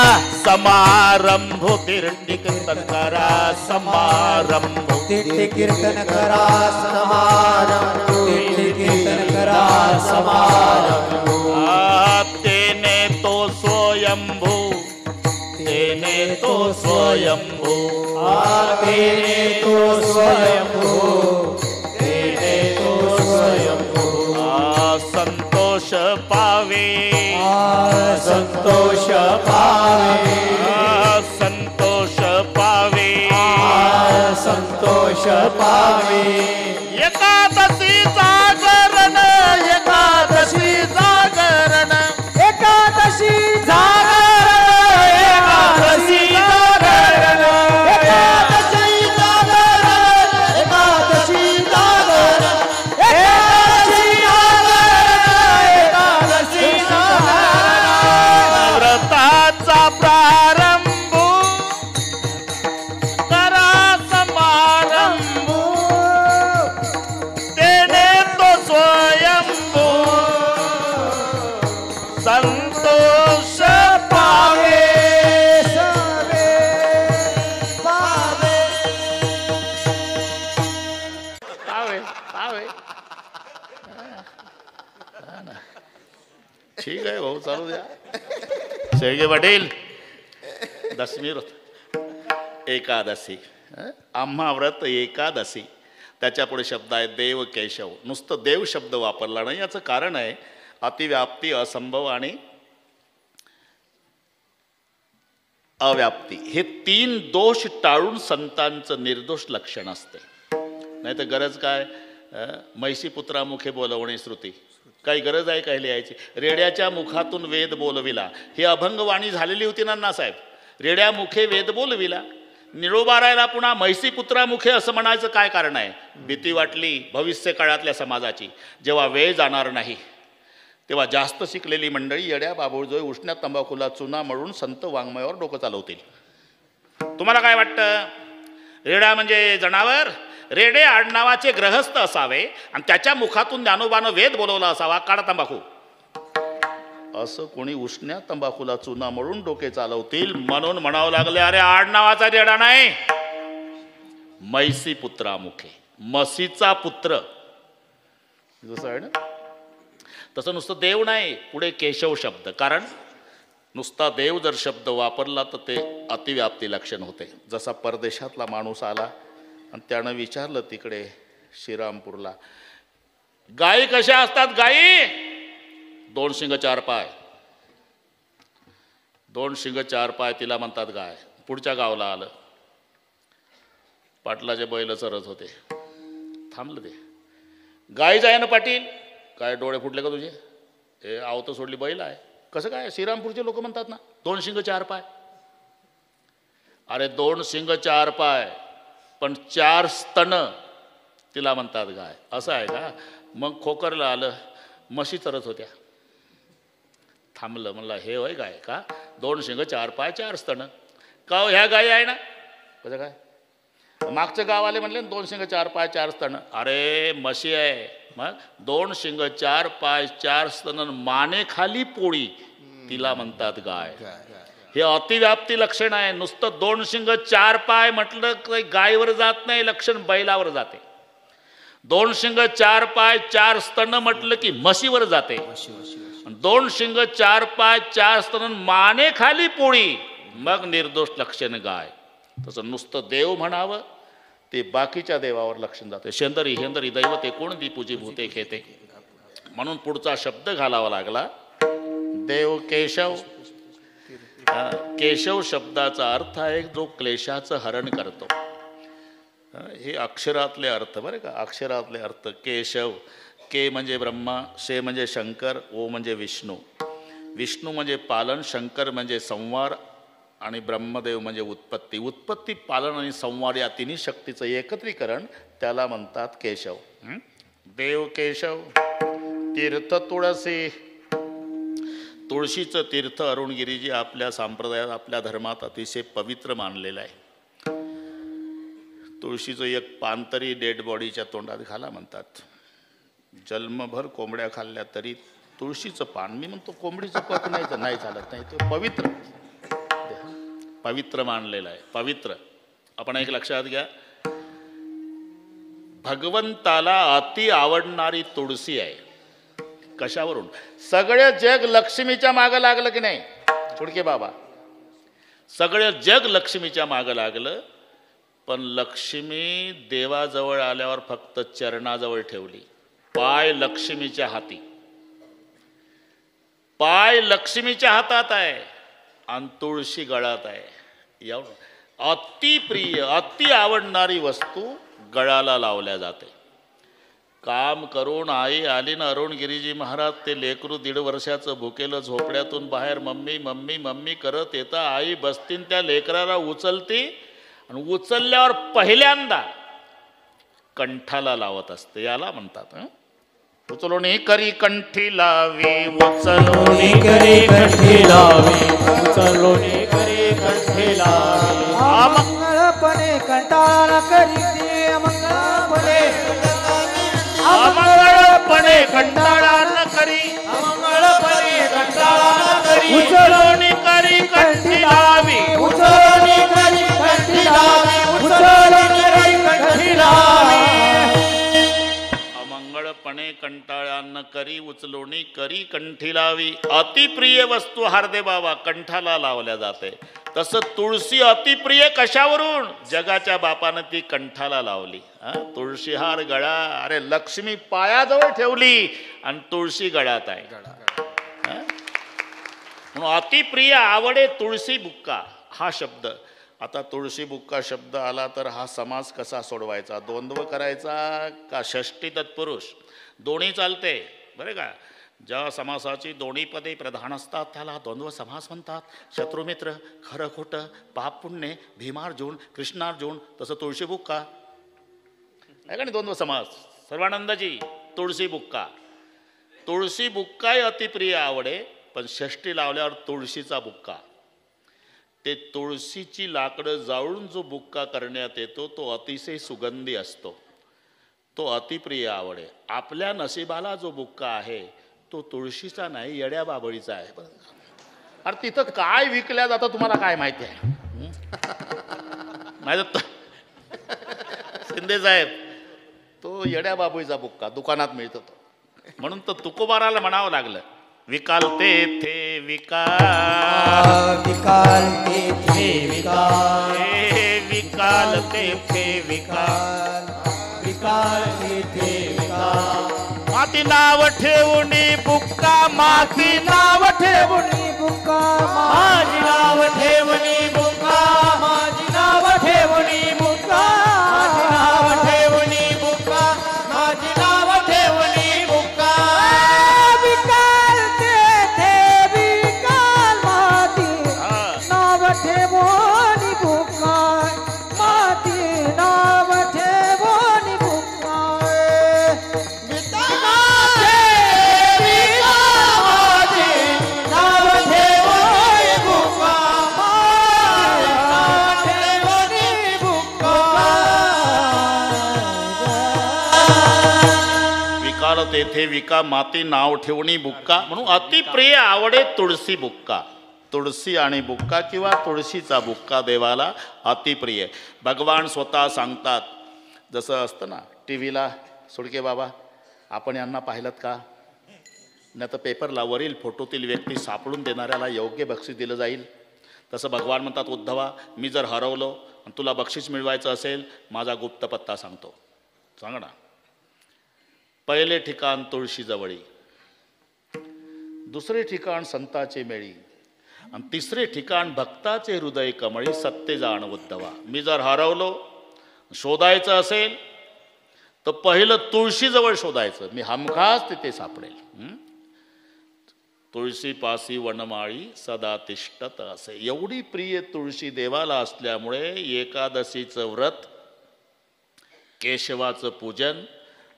समारंभ, दिंडी कीर्तन करा समारंभ, दिंडी कीर्तन करा समारंभ, दिंडी कीर्तन करा समारंभ. तेने तो स्वयंभू, तेने तो स्वयंभू, तेने तो स्वयंभू, तेने तो स्वयंभू. संतोष पावे, संतोष पावे, संतोष पावे, संतोष पावे. एकादशी जागरण, एकादशी जागरण, एकादशी जागरण, एकादशी जागरण, एकादशी जागरण, एकादशी जागरण, एकादशी जागरण, एकादशी जागरण. व्रताचा प्रारंभ करा समारंभ, तेने तो स्वयंभू संतोष पावे. पावे, पावे पावे. ठीक आहे भाऊ, चालू द्या. शेळके पाटील, दशमी व्रत एकादशी, आम्हा व्रत एकादशी. त्याच्या पुढे शब्द आहे देव केशव. नुसतं देव शब्द वापरला नाही, याचं कारण आहे अतिव्याप्ती, असंभव आणि अव्याप्ती. हे 3 दोष टाळून संतांचं निर्दोष लक्षण असते. नाही तर गरज काय, म्हैसी पुत्रामुखे बोलवणे श्रुती, काही गरज आहे काय लिहायची? रेड्याच्या मुखातून वेद बोलविला, ही अभंगवाणी झालेली होती नानासाहेब. रेड्या मुखे वेद बोलविला, निरोबारायला पुन्हा म्हैसी पुत्रामुखे असं म्हणायचं काय कारण आहे? भीती वाटली भविष्य काळातल्या समाजाची, जेव्हा वेळ जाणार नाही, तेव्हा जास्त शिकलेली मंडळी येड्या बाबूळजोय उष्ण्या तंबाखूला चुना मळून संत वाङ्मयावर डोकं चालवतील. तुम्हाला काय वाटतं? रेडा म्हणजे जनावर? रेडे आडनावाचे ग्रहस्थ असावे आणि त्याच्या मुखातून ज्ञानोबानं वेद बोलवला असावा, काळा तंबाखू. असं कोणी उष्ण्या तंबाखूला चुना मळून डोके चालवतील म्हणून म्हणावं लागले, अरे आडनावाचा रेडा नाही, मैसी पुत्रा मुखे, म्हशीचा पुत्र. जसं आहे ना तसं नुसतं देव नाही, पुढे केशव शब्द. कारण नुसता देव जर शब्द वापरला तर ते अतिव्याप्ती लक्षण होते. जसा परदेशातला माणूस आला आणि त्यानं विचारलं तिकडे श्रीरामपूरला, गायी कशा असतात? गायी 2 शिंग 4 पाय. 2 शिंग 4 पाय तिला म्हणतात गाय. पुढच्या गावला आलं, पाटलाचे बैल चरत होते, थांबलं ते. गाय जाय ना पाटील, काय डोळे फुटले का तुझे? हे आवत सोडली, बैल आहे. कसं काय? श्रीरामपूरचे लोक म्हणतात ना 2 शिंग 4 पाय. अरे 2 शिंग 4 पाय पण 4 स्तन तिला म्हणतात गाय. असं आहे का? मग खोकरला आलं, म्हशी चरत होत्या, थांबलं, म्हणलं हे होय गाय का? 2 शिंग 4 पाय 4 स्तन का हो? ह्या गायी आहे ना? कसं काय? मागचं गाव आले म्हणले 2 शिंग 4 पाय 4 स्तन. अरे म्हशी आहे. मग 2 शिंग 4 पाय 4 स्तन माने खाली पोळी तिला म्हणतात गाय. हे अतिव्याप्ती लक्षण आहे. नुसतं 2 शिंग 4 पाय म्हटलं की गायीवर जात नाही, लक्षण बैलावर जाते. 2 शिंग 4 पाय 4 स्तन म्हटलं की म्हशीवर जाते. 2 शिंग 4 पाय 4 स्तन माने खाली पोळी मग निर्दोष लक्षण गाय. तसं नुसतं देव म्हणावं ते बाकीच्या देवावर लक्षण जाते. शेंदरी हेंदरी दैवते कोण दी पूजी भूते खेते. म्हणून पुढचा शब्द घालावा लागला, देव केशव. केशव शब्दाचा अर्थ आहे जो क्लेशाचं हरण करतो. हे अक्षरातले अर्थ बरं का, अक्षरातले अर्थ. केशव, के म्हणजे ब्रह्मा, शे म्हणजे शंकर, ओ म्हणजे विष्णू. विष्णू म्हणजे पालन, शंकर म्हणजे संवार आणि ब्रह्मदेव म्हणजे उत्पत्ती. उत्पत्ती, पालन आणि संवार या तिन्ही शक्तीचं एकत्रीकरण त्याला म्हणतात केशव. देव केशव. तीर्थ तुळसी. तुळशीचं तीर्थ अरुणगिरीजी आपल्या संप्रदायात आपल्या धर्मात अतिशय पवित्र मानलेलं आहे. तुळशीचं एक पान तरी डेड बॉडीच्या तोंडात घाला म्हणतात. जन्मभर कोंबड्या खाल्ल्या तरी तुळशीचं पान, मी म्हणतो कोंबडीचं पक नाही चालत नाही, तो पवित्र पवित्र मानलेलं आहे. पवित्र. आपण एक लक्षात घ्या, भगवंताला अति आवडणारी तुळशी आहे. कशावरून? सगळे जग लक्ष्मीच्या मागं लागलं की नाही फुडके बाबा? सगळे जग लक्ष्मीच्या मागं लागलं, पण लक्ष्मी देवाजवळ आल्यावर फक्त चरणाजवळ ठेवली. पाय लक्ष्मीच्या हाती. पाय लक्ष्मीच्या हातात आहे आणि तुळशी गळात आहे. एवढं अति प्रिय, अति आवडणारी वस्तू गळाला लावल्या जाते. काम करून आई आली ना अरुणगिरीजी महाराज, ते लेकरू 1.5 वर्षाचं भुकेलं झोपड्यातून बाहेर मम्मी मम्मी मम्मी करत येतं. आई बसतीन त्या लेकराला उचलती आणि उचलल्यावर पहिल्यांदा कंठाला लावत असते. याला म्हणतात उचलोनी करी कंठी लावी, उचलोनी करी कंठी लावी, उचलोनी करी कंठी लावी. अमंगळपणे कंटाळा करीती, अमंगळपणे अमंगळपणे कंटाळा न करी, अमंगळपणे कंटाळा न करी. उचलोनी करी कंठी लावी, उचलोनी करी कंठी लावी, उचलोनी करी कंठी लावी. अमंगळपणे कंटाळा न करी, उचलोनी करी कंठी लावी. अतिप्रिय वस्तू हार्दे बाबा कंठाला लावल्या जाते. तसं तुळशी अतिप्रिय कशावरून? जगाच्या बापानं ती कंठाला लावली. तुळशी हार गळा. अरे लक्ष्मी पायाजवळ ठेवली आणि तुळशी गळ्यात आहे. म्हणून अतिप्रिय आवडे तुळशी बुक्का हा शब्द. आता तुळशी बुक्का शब्द आला तर हा समास कसा सोडवायचा? द्वंद्व करायचा का षष्टी तत्पुरुष? दोन्ही चालते बरे का. ज्या समासाची दोन्ही पदे प्रधान असतात त्याला द्वंद्व समास म्हणतात. शत्रुमित्र, खरं खोटं, पाप पुण्य, भीमार्जुन, कृष्णार्जुन. तसं तुळशी बुक्का आहे का नाही द्वंद्व समास. सर्वानंदजी तुळशी बुक्का. तुळशी बुक्काही अतिप्रिय आवडे, पण षष्टी लावल्यावर तुळशीचा बुक्का, ते तुळशीची लाकडं जाळून जो बुक्का करण्यात येतो तो अतिशय सुगंधी असतो, तो अतिप्रिय आवडे. आपल्या नशिबाला जो बुक्का आहे तो तुळशीचा नाही, येड्या बाबळीचा आहे. अरे तिथं काय विकल्या जातं तुम्हाला काय माहिती आहे? माहिती शिंदे साहेब, तो येड्या बाबळीचा बुक्का दुकानात मिळतो तो. म्हणून तर तुकोबाराला म्हणावं लागलं, विकाल तेथे विकाल, विकाल तेथे विकाल, विकाल तेथे विकाल, विकाल तेथे विकाल. माती नाव ठेवून बुक्का, माती नाव ठेवणी बुक्का, माझी नाव ठेवणी बुक्का, माझी नाव ठेवणी बुक्का, माझी नाव ठेवणी बुक्का, माझी नाव ठेवणी बुक्का. विकाल तेथे विकाल, माती नाव ठेवणी बुक्का, माती नाव ठेवणी बुक्का. तेथे विका, माती नाव ठेवणी बुक्का. म्हणून अतिप्रिय आवडे तुळशी बुक्का. तुळशी आणि बुक्का किंवा तुळशीचा बुक्का देवाला अतिप्रिय. भगवान स्वतः सांगतात, जसं असतं ना टी व्हीला, सुडके बाबा आपण यांना पाहिलं का, नाही तर पेपरला वरील फोटोतील व्यक्ती सापडून देणाऱ्याला योग्य बक्षीस दिलं जाईल. तसं भगवान म्हणतात, उद्धवा मी जर हरवलो आणि तुला बक्षीस मिळवायचं असेल, माझा गुप्त पत्ता सांगतो, सांग ना. पहिले ठिकाण तुळशीजवळी, दुसरे ठिकाण संताचे मेळी, आणि तिसरे ठिकाण भक्ताचे हृदय कमळी. सत्य जाण उद्धवा, मी जर हरवलो, शोधायचं असेल तर पहिलं तुळशीजवळ शोधायचं, मी हमखास तिथे सापडेल. तुळशीपासी वनमाळी सदा तिष्ठत असे. एवढी प्रिय तुळशी देवाला असल्यामुळे एकादशीचं व्रत, केशवाचं पूजन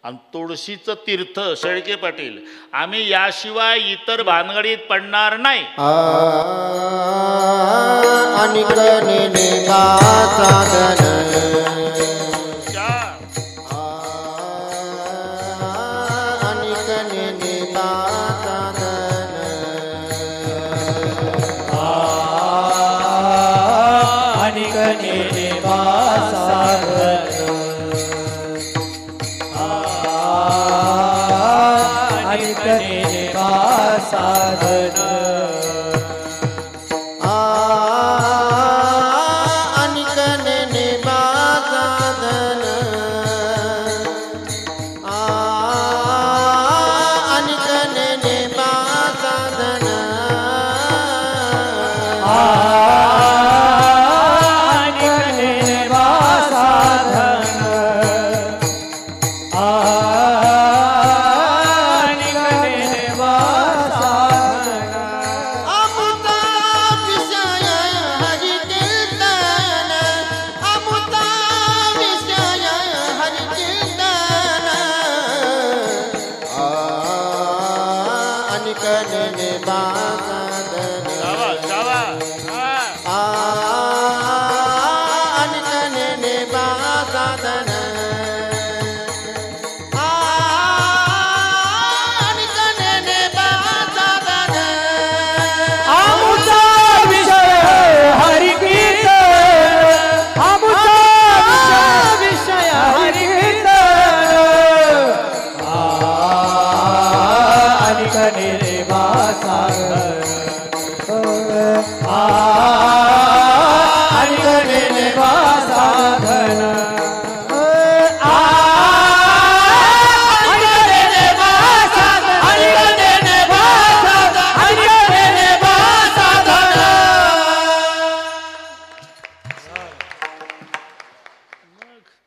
आणि तुळशीचं तीर्थ. शेळके पाटील, आम्ही याशिवाय इतर भानगडीत पडणार नाही.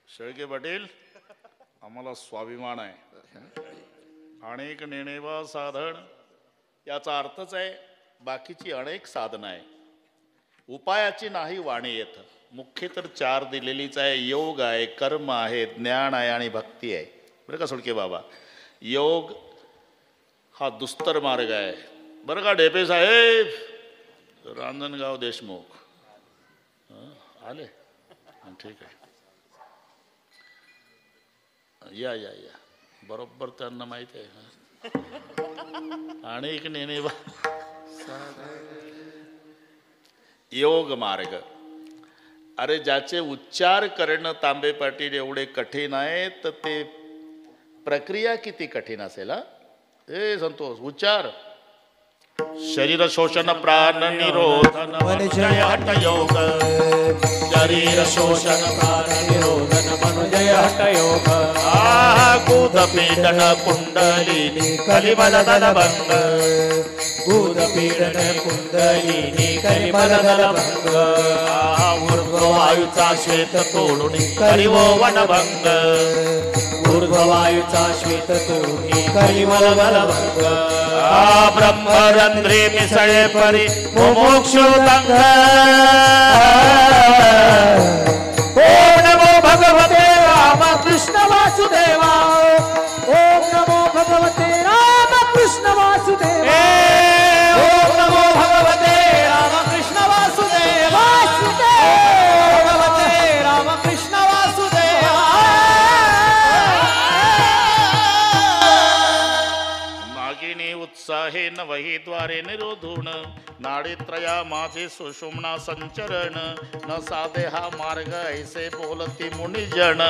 शेळके पाटील, आम्हाला स्वाभिमान आहे. अनेक नेणेवा साधन, याचा अर्थच आहे बाकीची अनेक साधनं आहे, उपायाची नाही वाणी येत. मुख्य तर चार दिलेलीच आहे, योग आहे, कर्म आहे, ज्ञान आहे आणि भक्ती आहे. बरं का सुडके बाबा, योग हा दुस्तर मार्ग आहे बरं का ढेपे साहेब. रांजणगाव देशमुख आले, ठीक आहे, या या या, बरोबर त्यांना माहिती आहे. आणि एक नेने बा योग मार्ग. अरे ज्याचे उच्चार करणं तांबे पाटील एवढे कठीण आहे तर ते प्रक्रिया किती कठीण असेल. हा ए संतोष, उच्चार. शरीर शोषण प्राण निरोधन मनुजय हठ योग. शरीर शोषण प्राण निरोधन मनुजय हठ योग. कूद पीडन कुंडलिनी कलिमल दलभंग. कूद पीडन कुंडलिनी कलिमल दलभंग. ऊर्ध्ववायूचा श्वेत तोडून करिवो वनभंग. ऊर्ध्ववायूचा श्वेत तोडून कलिमल दलभंग. ब्रह्मरंध्रे मिसळे परी मुमुक्षुतंग. ओम नमो भगवते राम कृष्ण वासुदेवा. ओम नमो भगवते राम कृष्ण वासुदेवा. ओम नमो भगवते राम कृष्ण वासुदेवा. भगवते राम कृष्ण वासुदेवा. नागिनी उत्साहे नवही द्वारे निरोधून. नाडीत्रया माझे सुषुम्ना संचरण. न साधे हा मार्ग ऐसे बोलती मुनिजन.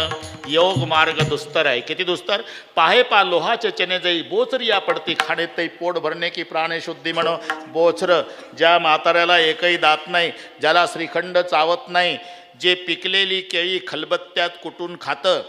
योग मार्ग दुस्तर आहे. किती दुस्तर. पाहे पा लोहाचे चने जई बोचरिया पडती. खाणे तई पोट भरणे की प्राणे शुद्धी म्हण. बोचर ज्या म्हाताऱ्याला एकही दात नाही, ज्याला श्रीखंड चावत नाही, जे पिकलेली केळी खलबत्त्यात कुटून खातं.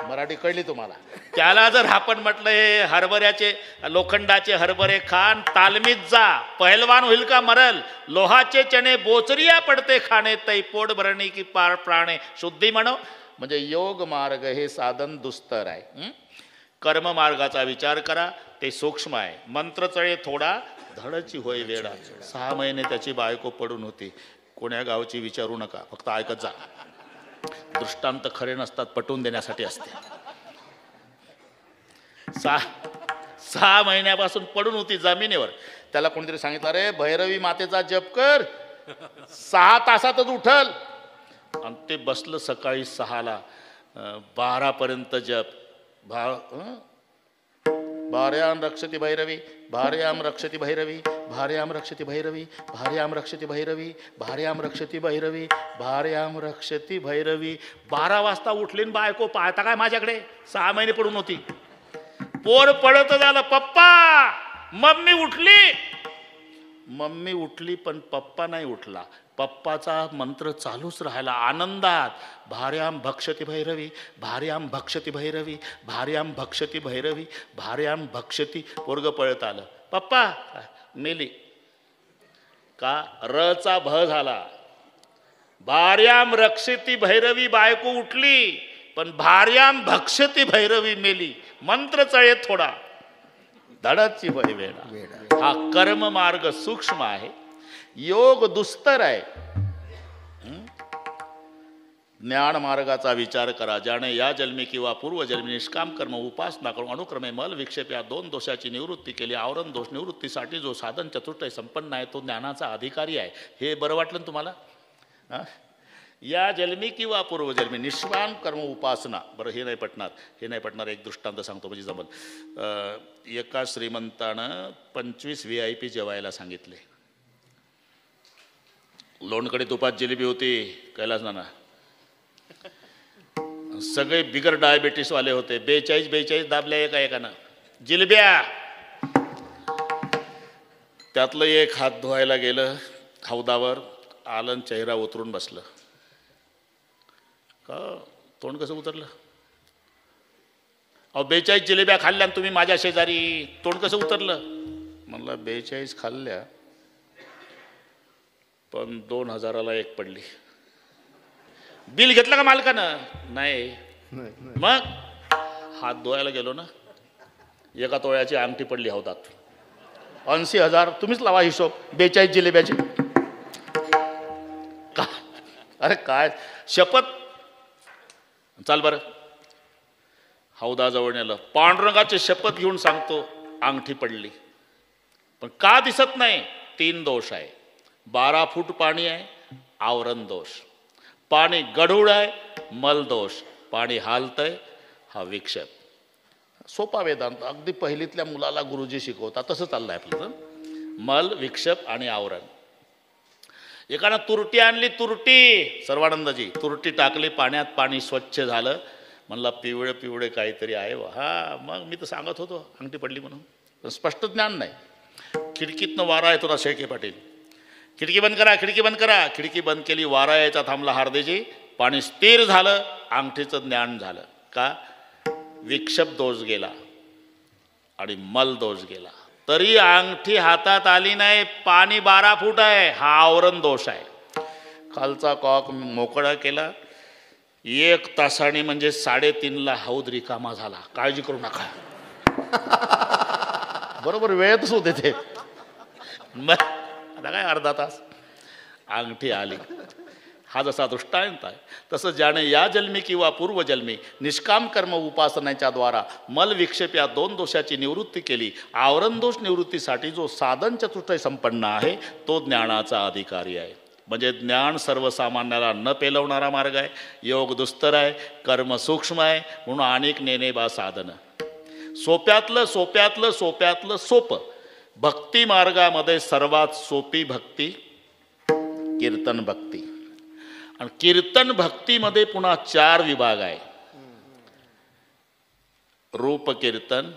मराठी कळली तुम्हाला. त्याला जर आपण म्हटलं हे हरभऱ्याचे लोखंडाचे हरभरे खान, तालमीत जा, पहलवान होईल का मरल. लोहाचे चणे बोचरिया पडते खाणे तै पोट भरणी की प्राणे शुद्धी म्हणो. म्हणजे योग मार्ग हे साधन दुस्तर आहे. कर्म मार्गाचा विचार करा, ते सूक्ष्म आहे. मंत्रचळे थोडा धडची होय वेडा. 6 महिने त्याची बायको पडून होती. कोण्या गावची विचारू नका, फक्त ऐकत जा. दृष्टांत खरे नसतात, पटवून देण्यासाठी असते. 6 महिन्यापासून पडून होती जमिनीवर. त्याला कोणीतरी सांगितलं, अरे भैरवी मातेचा जप कर, 6 तासातच उठल. आणि ते बसलं सकाळी 6ला 12पर्यंत जप. भार्याम रक्षति भैरवी, भार्याम रक्षति भैरवी, भार्याम रक्षति भैरवी, भार्याम रक्षति भैरवी, भार्याम रक्षति भैरवी, भार्याम रक्षति भैरवी. 12 वाजता उठली न बायको पाहता काय माझ्याकडे. 6 महिने पडून होती. पोर पडत झालं, पप्पा. मम्मी उठली. मम्मी उठली पण पप्पा नाही उठला. पप्पाचा मंत्र चालूच राहिला आनंदात. भार्याम भक्षति भैरवी, भार्याम भक्षति भैरवी, भार्याम भक्षति भैरवी, भार्याम भक्षति. पोरग पळत आलं, पप्पा मेली का. रचा भ झाला. भार्याम रक्षति भैरवी बायको उठली, पण भार्याम भक्षति भैरवी मेली. मंत्र चळे थोडा धडाची भय वेडा. हा कर्म मार्ग सूक्ष्म आहे, योग दुस्तर आहे. ज्ञान मार्गाचा विचार करा. ज्याने या जन्मी किंवा पूर्वजन्मी निष्काम कर्म उपासना करून अनुक्रमे मल विक्षेप या 2 दोषाची निवृत्ती केली. आवरण दोष निवृत्तीसाठी जो साधन चतुष्टय संपन्न आहे तो ज्ञानाचा अधिकारी आहे. हे बरं वाटलं ना तुम्हाला. या जन्मी किंवा पूर्वजन्मी निष्काम कर्म उपासना. बरं हे नाही पटणार, हे नाही पटणार. एक दृष्टांत सांगतो म्हणजे जमल. एका श्रीमंतानं 25 VIP जेवायला सांगितले. लोणकडे तुपात जिलेबी होती, कैलास नाना. सगळे बिगर डायबिटीसवाले होते. 42 दाबल्या एका एकानं जिलेब्या. त्यातलं एक हात धुवायला गेलं हौदावर, आलं चेहरा उतरून बसलं. का तोंड कसं उतरलं. अहो 42 जिलेब्या खाल्ल्या तुम्ही माझ्या शेजारी, तोंड कसं उतरलं. म्हणलं 42 खाल्ल्या पण 2000ला एक पडली. बिल घेतलं का मालकानं. नाही. मग हात धुवायला गेलो ना, 1 तोळ्याची अंगठी पडली हौदात. 80,000. तुम्हीच लावा हिशोब 42 जिलेब्याचे. का अरे काय शपथ. चाल बरं. हौदाजवळ नेलं. पांडुरंगाची शपथ घेऊन सांगतो अंगठी पडली, पण का दिसत नाही? 3 दोष आहे. 12 फूट पाणी आहे, आवरण दोष. पाणी गढूळ आहे, मल दोष. पाणी हालतंय, हा विक्षेप. सोपा वेदांत, अगदी पहिलीतल्या मुलाला गुरुजी शिकवतात तसं चाललंय आपलं. मल, विक्षेप आणि आवरण. एकानं तुरटी आणली, तुरटी, सर्वानंदजी तुरटी टाकली पाण्यात, पाणी स्वच्छ झालं. म्हणला पिवळे पिवळे काहीतरी आहे वा. हा, मग मी तर सांगत होतो अंगठी पडली म्हणून, पण स्पष्ट ज्ञान नाही. खिडकीतनं वारा येतो ना शेळके पाटील, खिडकी बंद करा, खिडकी बंद करा. खिडकी बंद केली, वारा यायचा थांबला हार्देजी, पाणी स्थिर झालं, अंगठीचं ज्ञान झालं. का? विक्षेप दोष गेला आणि मल दोष गेला. तरी अंगठी हातात आली नाही, पाणी 12 फूट आहे, हा आवरण दोष आहे. खालचा कॉक मोकळा केला. 1 तासाने म्हणजे 3:30ला हौद रिकामा झाला. काळजी करू नका, बरोबर वेळेतच होते ते. मग आता काय अर्धा तास अंगठी आली. हा जसा दृष्टांत आहे, तसं ज्याने या जन्मी किंवा पूर्वजन्मी निष्काम कर्म उपासनेच्या द्वारा मल विक्षेप या 2 दोषाची निवृत्ती केली, आवरण दोष निवृत्तीसाठी जो साधन चतुष्टय संपन्न आहे तो ज्ञानाचा अधिकारी आहे. म्हणजे ज्ञान सर्वसामान्याला न पेलवणारा मार्ग आहे. योग दुस्तर आहे, कर्म सूक्ष्म आहे, म्हणून अनेक नेणेबा साधन. सोप्यातलं सोप्यातलं सोप्यातलं सोपं. भक्ती मार्गामध्ये सर्वात सोपी भक्ती कीर्तन भक्ती. आणि कीर्तन भक्तीमध्ये पुन्हा 4 विभाग आहे. रूप कीर्तन,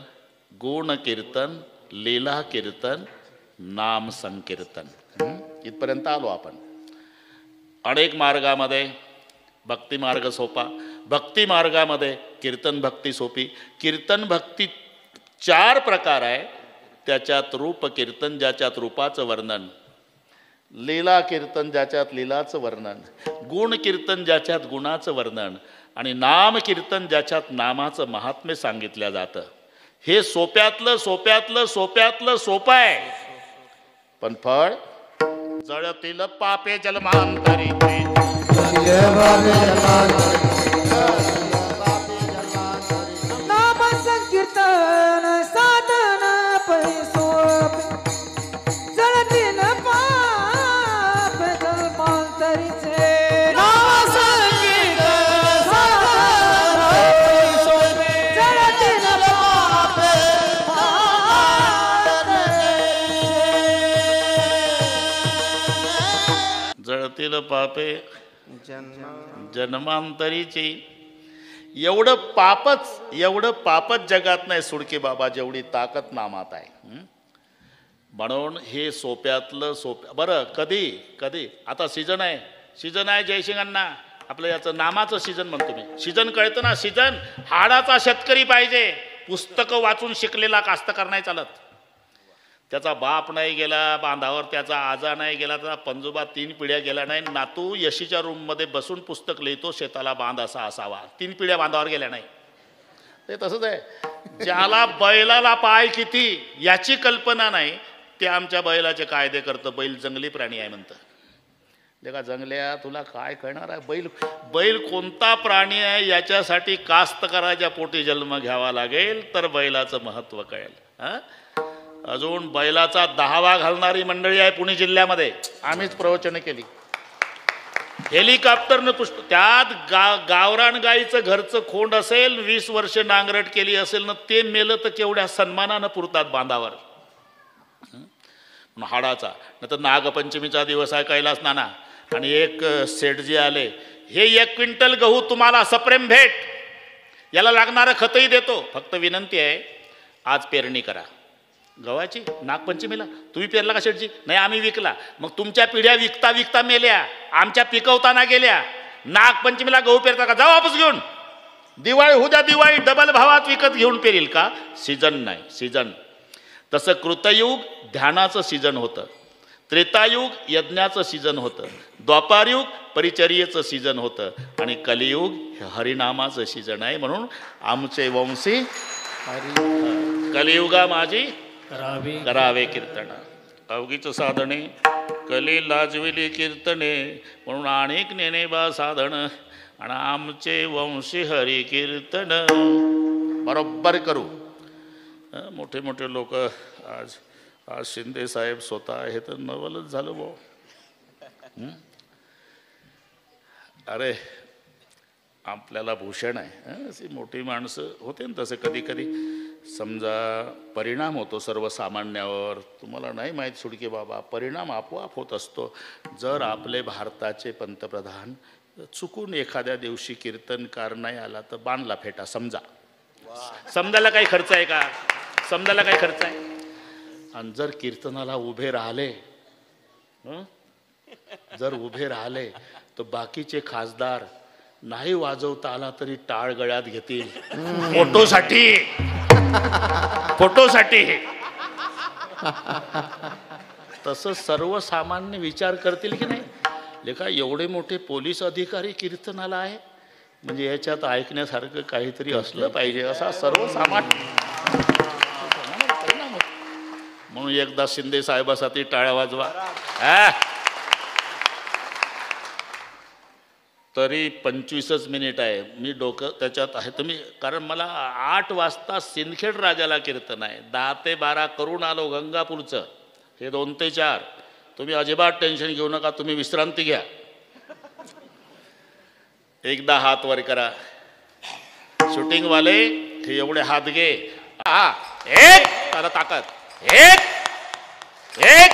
गुण कीर्तन, लीला कीर्तन, नाम संकीर्तन. इथपर्यंत आलो आपण. अनेक मार्गामध्ये भक्ती मार्ग सोपा, भक्ती मार्गामध्ये कीर्तन भक्ती सोपी. कीर्तन भक्ती 4 प्रकार आहे. त्याच्यात रूप कीर्तन ज्याच्यात रूपाचं वर्णन, लीला कीर्तन ज्याच्यात लीलाचं वर्णन, गुण कीर्तन ज्याच्यात गुणाचं वर्णन, आणि नाम कीर्तन ज्याच्यात नामाचं महात्म्य सांगितलं जातं. हे सोप्यातलं सोप्यातलं सोप्यातलं सोपं आहे. पण फळ जळतील पापे जन्मांतरी. नाम संकीर्तन साधन पैसोप जळतील पाप जन्मांतरीचे. नाम संकीर्तन साधन पैसोप जळतील पाप जळतील पापे जन्मांतरीची. एवढं पापच जगात नाही सुडके बाबा, जेवढी ताकद नामात आहे. म्हणून हे सोप्यातलं सोप्या. बरं, कधी आता सीजन आहे जयसिंगांना, आपलं याचं नामाचं सीजन म्हणतो मी. सीजन कळतं ना? सीजन हाडाचा शेतकरी पाहिजे. पुस्तकं वाचून शिकलेला कास्तकार नाही चालत. त्याचा बाप नाही गेला बांधावर, त्याचा आजा नाही गेला, त्याचा पंजोबा 3 पिढ्या गेला नाही. नातू यशीच्या रूममध्ये बसून पुस्तक लिहितो, शेताला बांध असा असावा. 3 पिढ्या बांधावर गेल्या नाही. ते तसंच आहे. ज्याला बैलाला पाय किती याची कल्पना नाही, ते आमच्या बैलाचे कायदे करतं. बैल जंगली प्राणी आहे म्हणतं. देखा जंगल्या, तुला काय कळणार आहे? बैल कोणता प्राणी आहे याच्यासाठी कास्तकाराच्या पोटी जन्म घ्यावा लागेल तर बैलाचं महत्त्व कळेल. हां, अजून बैलाचा 10वा घालणारी मंडळी आहे पुणे जिल्ह्यामध्ये. आम्हीच प्रवचनं केली. हेलिकॉप्टरनं त्यात गावरान गाईचं घरचं खोंड असेल, 20 वर्ष नांगरट केली असेल ना, ते मेलं तर केवढ्या सन्मानानं पुरतात बांधावर. हाडाचा. नाही तर नागपंचमीचा दिवस आहे, कैलास नाना आणि एक सेठजी आले, हे 1 क्विंटल गहू तुम्हाला सप्रेम भेट, याला लागणारं खतही देतो, फक्त विनंती आहे आज पेरणी करा. गव्हाची नागपंचमीला तुम्ही पेरला का शेठजी? नाही, आम्ही विकला. मग तुमच्या पिढ्या विकता विकता मेल्या, आमच्या पिकवताना गेल्या. नागपंचमीला गहू पेरता का? जा वापस घेऊन. दिवाळी होऊ द्या, दिवाळी डबल भावात विकत घेऊन पेरील का? सीजन नाही, सीजन. तसं कृतयुग ध्यानाचं सीजन होतं, त्रेतायुग यज्ञाचं सीजन होतं, द्वापारयुग परिचर्येचं सीजन होतं, आणि कलियुग हे हरिनामाचं सीजन आहे. म्हणून आमचे वंशी कलियुगा माझी करावे कीर्तन. अवघीच साधने कली लाजविली कीर्तने, म्हणून अनेक नेणे बा साधन, आणि आमचे वंशी हरी कीर्तन. बरोबर करू. मोठे मोठे लोक आज आज शिंदे साहेब स्वतः हे तर नवलच झालं भाऊ. अरे आपल्याला भूषण आहे. अशी मोठी माणसं होते ना तसे कधी कधी समजा परिणाम होतो सर्वसामान्यावर. तुम्हाला नाही माहीत सुडके बाबा, परिणाम आपोआप होत असतो. जर आपले भारताचे पंतप्रधान चुकून एखाद्या दिवशी कीर्तनकार नाही आला तर बांधला फेटा समजा. समजायला काही खर्च आहे का? समजायला काही खर्च आहे? आणि जर कीर्तनाला उभे राहिले, जर उभे राहिले तर बाकीचे खासदार नाही वाजवता आला तरी टाळ गळ्यात घेतील फोटोसाठी. फोटोसाठी. तसं सर्वसामान्य विचार करतील की नाही. लेखा एवढे मोठे पोलीस अधिकारी कीर्तनाला आहे म्हणजे याच्यात ऐकण्यासारखं काहीतरी असलं पाहिजे असा सर्वसामान्य. म्हणून एकदा शिंदे साहेबासाठी टाळ्या वाजवा. तरी 25च मिनिट आहे. मी डोकं त्याच्यात आहे तुम्ही, कारण मला 8 वाजता सिंदखेड राजाला कीर्तन आहे. 10 ते 12 करून आलो गंगापूरचं. हे 2 ते 4 तुम्ही अजिबात टेन्शन घेऊ नका. तुम्ही विश्रांती घ्या. एकदा हात वर करा शूटिंगवाले. हे एवढे हात घे. एक त्याला ताकद. एक एक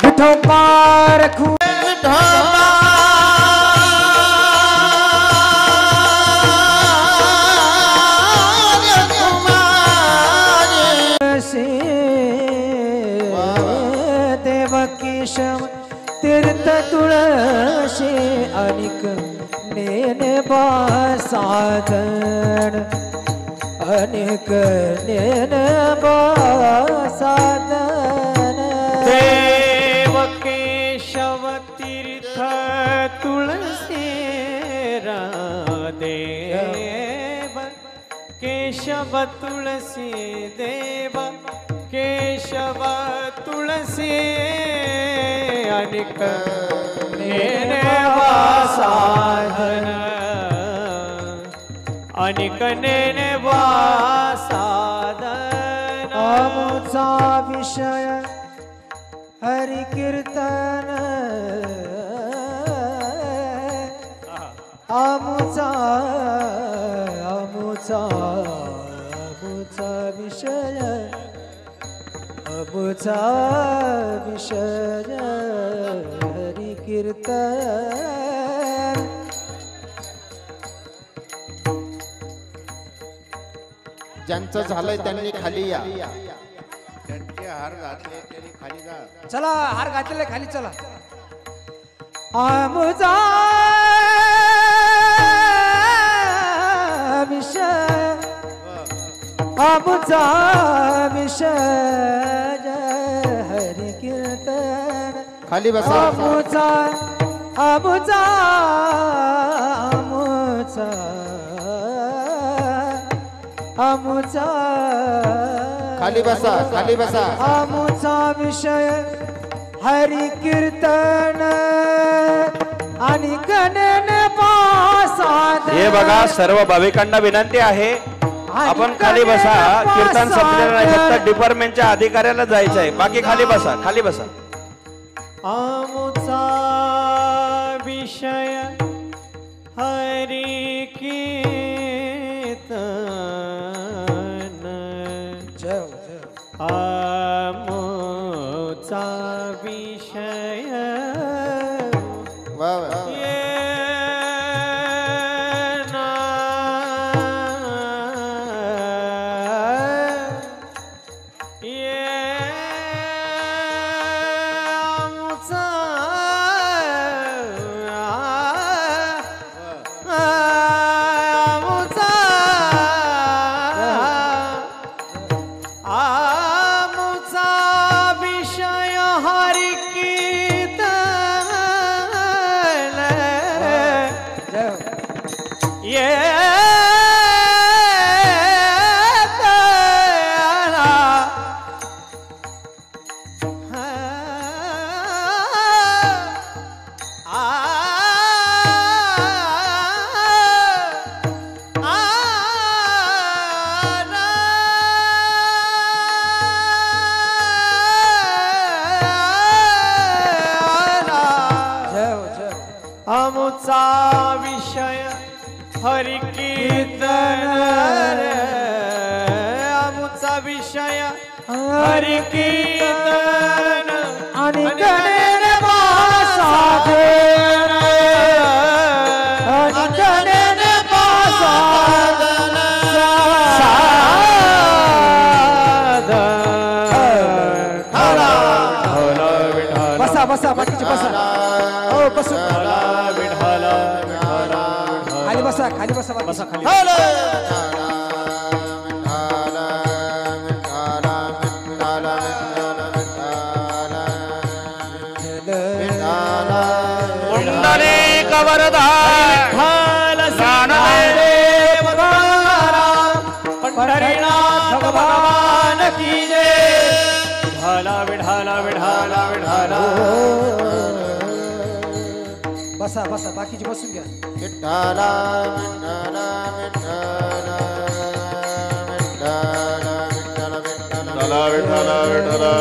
विठोबा रखू देव केशव तीर्थ तुळशी अनिक नेनबा साधन. अनेक नेनबा साधन. देव केशव तीर्थ तुळसी देव केशव तुळसी देव केशव तुळसी अनिक नेनबा साधन. अनिक नेनबा साधन. आमचा विषय हरि कीर्तन. आमुचा आमुचा आमुचा विषय आमुचा विषय हरि कीर्तन. ज्यांचं झालंय त्यांनी खाली या. त्यांचे हार घातले त्यांनी खाली जा. चला हार घातलेले खाली चला. आमुचा विषय आमुचा विषय हरि कीर्तन. खाली बसा. आमुचा आमुचा आमुचा आमुचा खाली बसा. खाली बसा. आमुचा विषय हरि कीर्तन आणि कनन पासाद. हे बघा सर्व भाविकांना विनंती आहे आपण खाली बसा. कीर्तन संपलेलं नाही. फक्त डिपार्टमेंटच्या अधिकाऱ्याला जायचं आहे. बाकी खाली बसा. खाली बसा. आमुचा विषय हरि कीर्तन. आमुचा विषय वा वा. आमचा विषय हरी कीर्तन रे, आमचा विषय हरी कीर्तन आणि गणेन साधन, आणि गणेन साधन बसा बसा बाकीचे बसा. हो बसू खाली बसा, खाली बसा, बसा खाली. पुंडलिक वरदा पंढरीनाथ भगवान की जय. विठाला विठाला विठाला विठाला. बसा बसा बाकीचे बसून घ्या. विठ्ठला विठ्ठला विठ्ठला विठ्ठला विठ्ठला विठ्ठला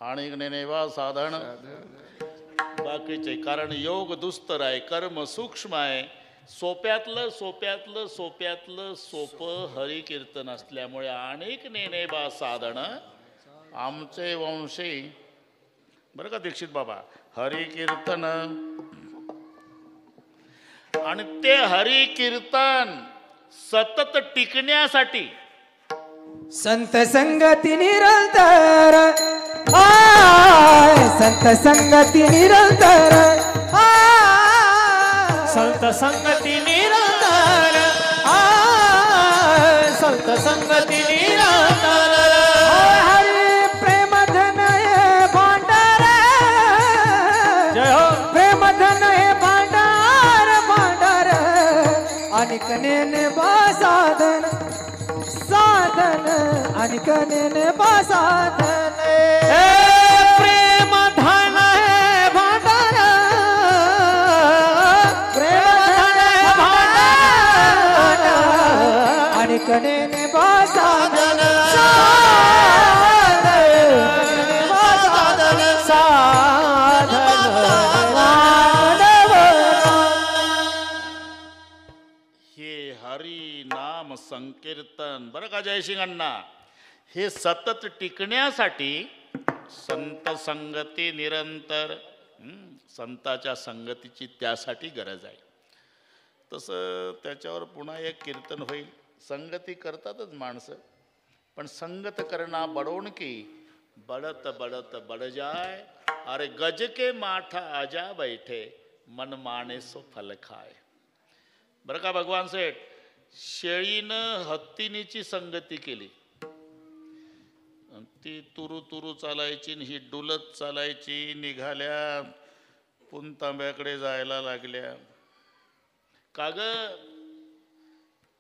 आणि नेनेवा साधन बाकीचे, कारण योग दुस्तर आहे, कर्म सूक्ष्म आहे. सोप्यातलं सोप्यातलं सोप्यातलं सोपं हरी कीर्तन असल्यामुळे अनेक नेनेबा साधन आमचे वंशी. बरं का दीक्षित बाबा, हरी कीर्तन आणि ते हरी कीर्तन सतत टिकण्यासाठी संत संगती निरंतर, संत संगती निरंतर, संत संगती निरंतर, संत संगती निरंतर. हरी प्रेम धन हे भांडार, जय हो. प्रेम धन हे भांडार भांडार, आणि कनेने बा साधन साधन, आणि कनेने बा साधन. प्रेम धन है भांडार, प्रेम धन हे भांडार, आणि कनेने बा साधन साधन हे हरी नाम संकीर्तन. बरं का जयसिंग अण्णा, हे सतत टिकण्यासाठी संत संगती निरंतर, संताच्या संगतीची त्यासाठी गरज आहे. तसं त्याच्यावर पुन्हा एक कीर्तन होईल. संगती करतातच माणसं, पण संगत करना बडोन की बडत बडत बड जाय. अरे गज के माठा आजा बैठे मन माने सो फल खाय. बरं का भगवान सेठ, शेळीनं हत्तीनीची संगती केली, ती तुरु तुरु चालायची, ही डुलत चालायची. निघाल्या पुनतांब्याकडे जायला लागल्या. का ग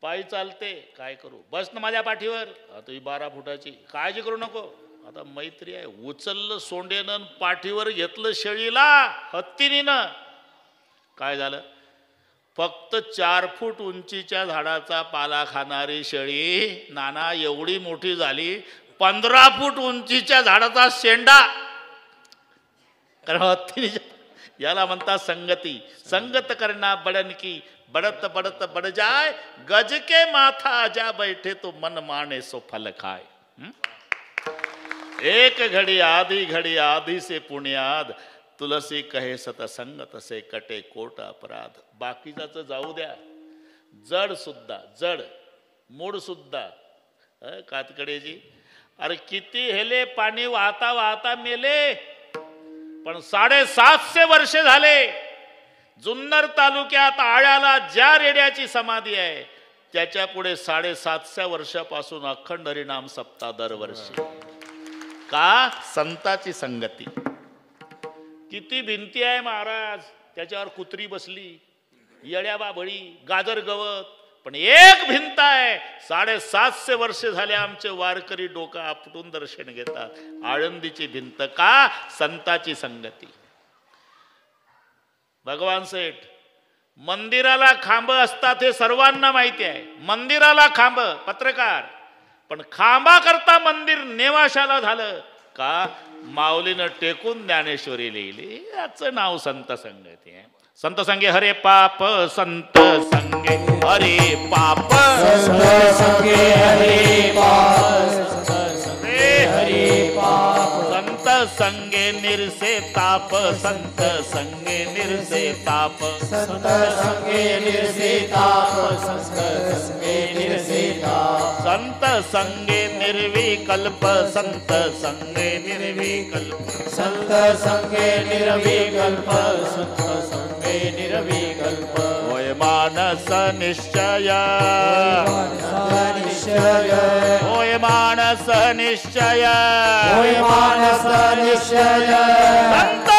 पायी चालते, काय करू, बस ना माझ्या पाठीवर. आता ही 12 फुटाची, काळजी करू नको, आता मैत्री आहे. उचललं सोंडेनं, पाठीवर घेतलं शेळीला हत्तीनीनं. काय झालं, फक्त 4 फूट उंचीच्या झाडाचा पाला खाणारी शेळी नाना एवढी मोठी झाली 15 फूट उंचीच्या झाडाचा शेंडा. कारण हत्तीनीच्या, याला म्हणतात संगती. संगत करना बडन की बडत बडत बड जाय. गज के माथा आजा बैठे तो मन माने सो फल खाए. एक घड़ी आधी से पुण्याद, तुलसी कहे सतसंगत से कटे कोट अपराध. बाकीचं जाऊ द्या, जड सुद्धा, जड मूड सुद्धा. कातकडेजी, अरे किती हेले पाणी वाहता वाहता मेले, पण 750 वर्षे झाले जुन्नर तालुक्यात आळ्याला ज्या रेड्याची समाधी आहे त्याच्या पुढे 750 वर्षापासून अखंड हरिनाम सप्ताह दरवर्षी. का? संताची संगती. किती भिंती आहे महाराज, त्याच्यावर कुत्री बसली, येड्या बाबळी, गाजर गवत, पण एक भिंत आहे. 750 वर्षे झाले आमचे वारकरी डोका आपटून दर्शन घेतात. आळंदीची भिंत. का? संताची संगती. भगवान सेठ, मंदिराला खांब असतात हे सर्वांना माहिती आहे. मंदिराला खांब, पत्रकार, पण खांबा करता मंदिर नेवाशाला झालं का माऊलीनं टेकून ज्ञानेश्वरी लिहिली. याचं नाव संत संगती आहे. संत संगे हरे पाप, संत संगे हरे पाप, संत संगे हरे पाप, हरे पाप, संत संगे निरसे ताप, संत संगे निरसे ताप, संत संगे निर्से ताप, संत संगे निर्से ताप, संत संगे निर्विकल्प, संत संगे निर्विकल्प, संत संगे निर्विकल्प, संत संगे निर्विकल्प, होय मानस निश्चय, निश्चय, होय मानस निश्चय, होय मानस निश्चय, संत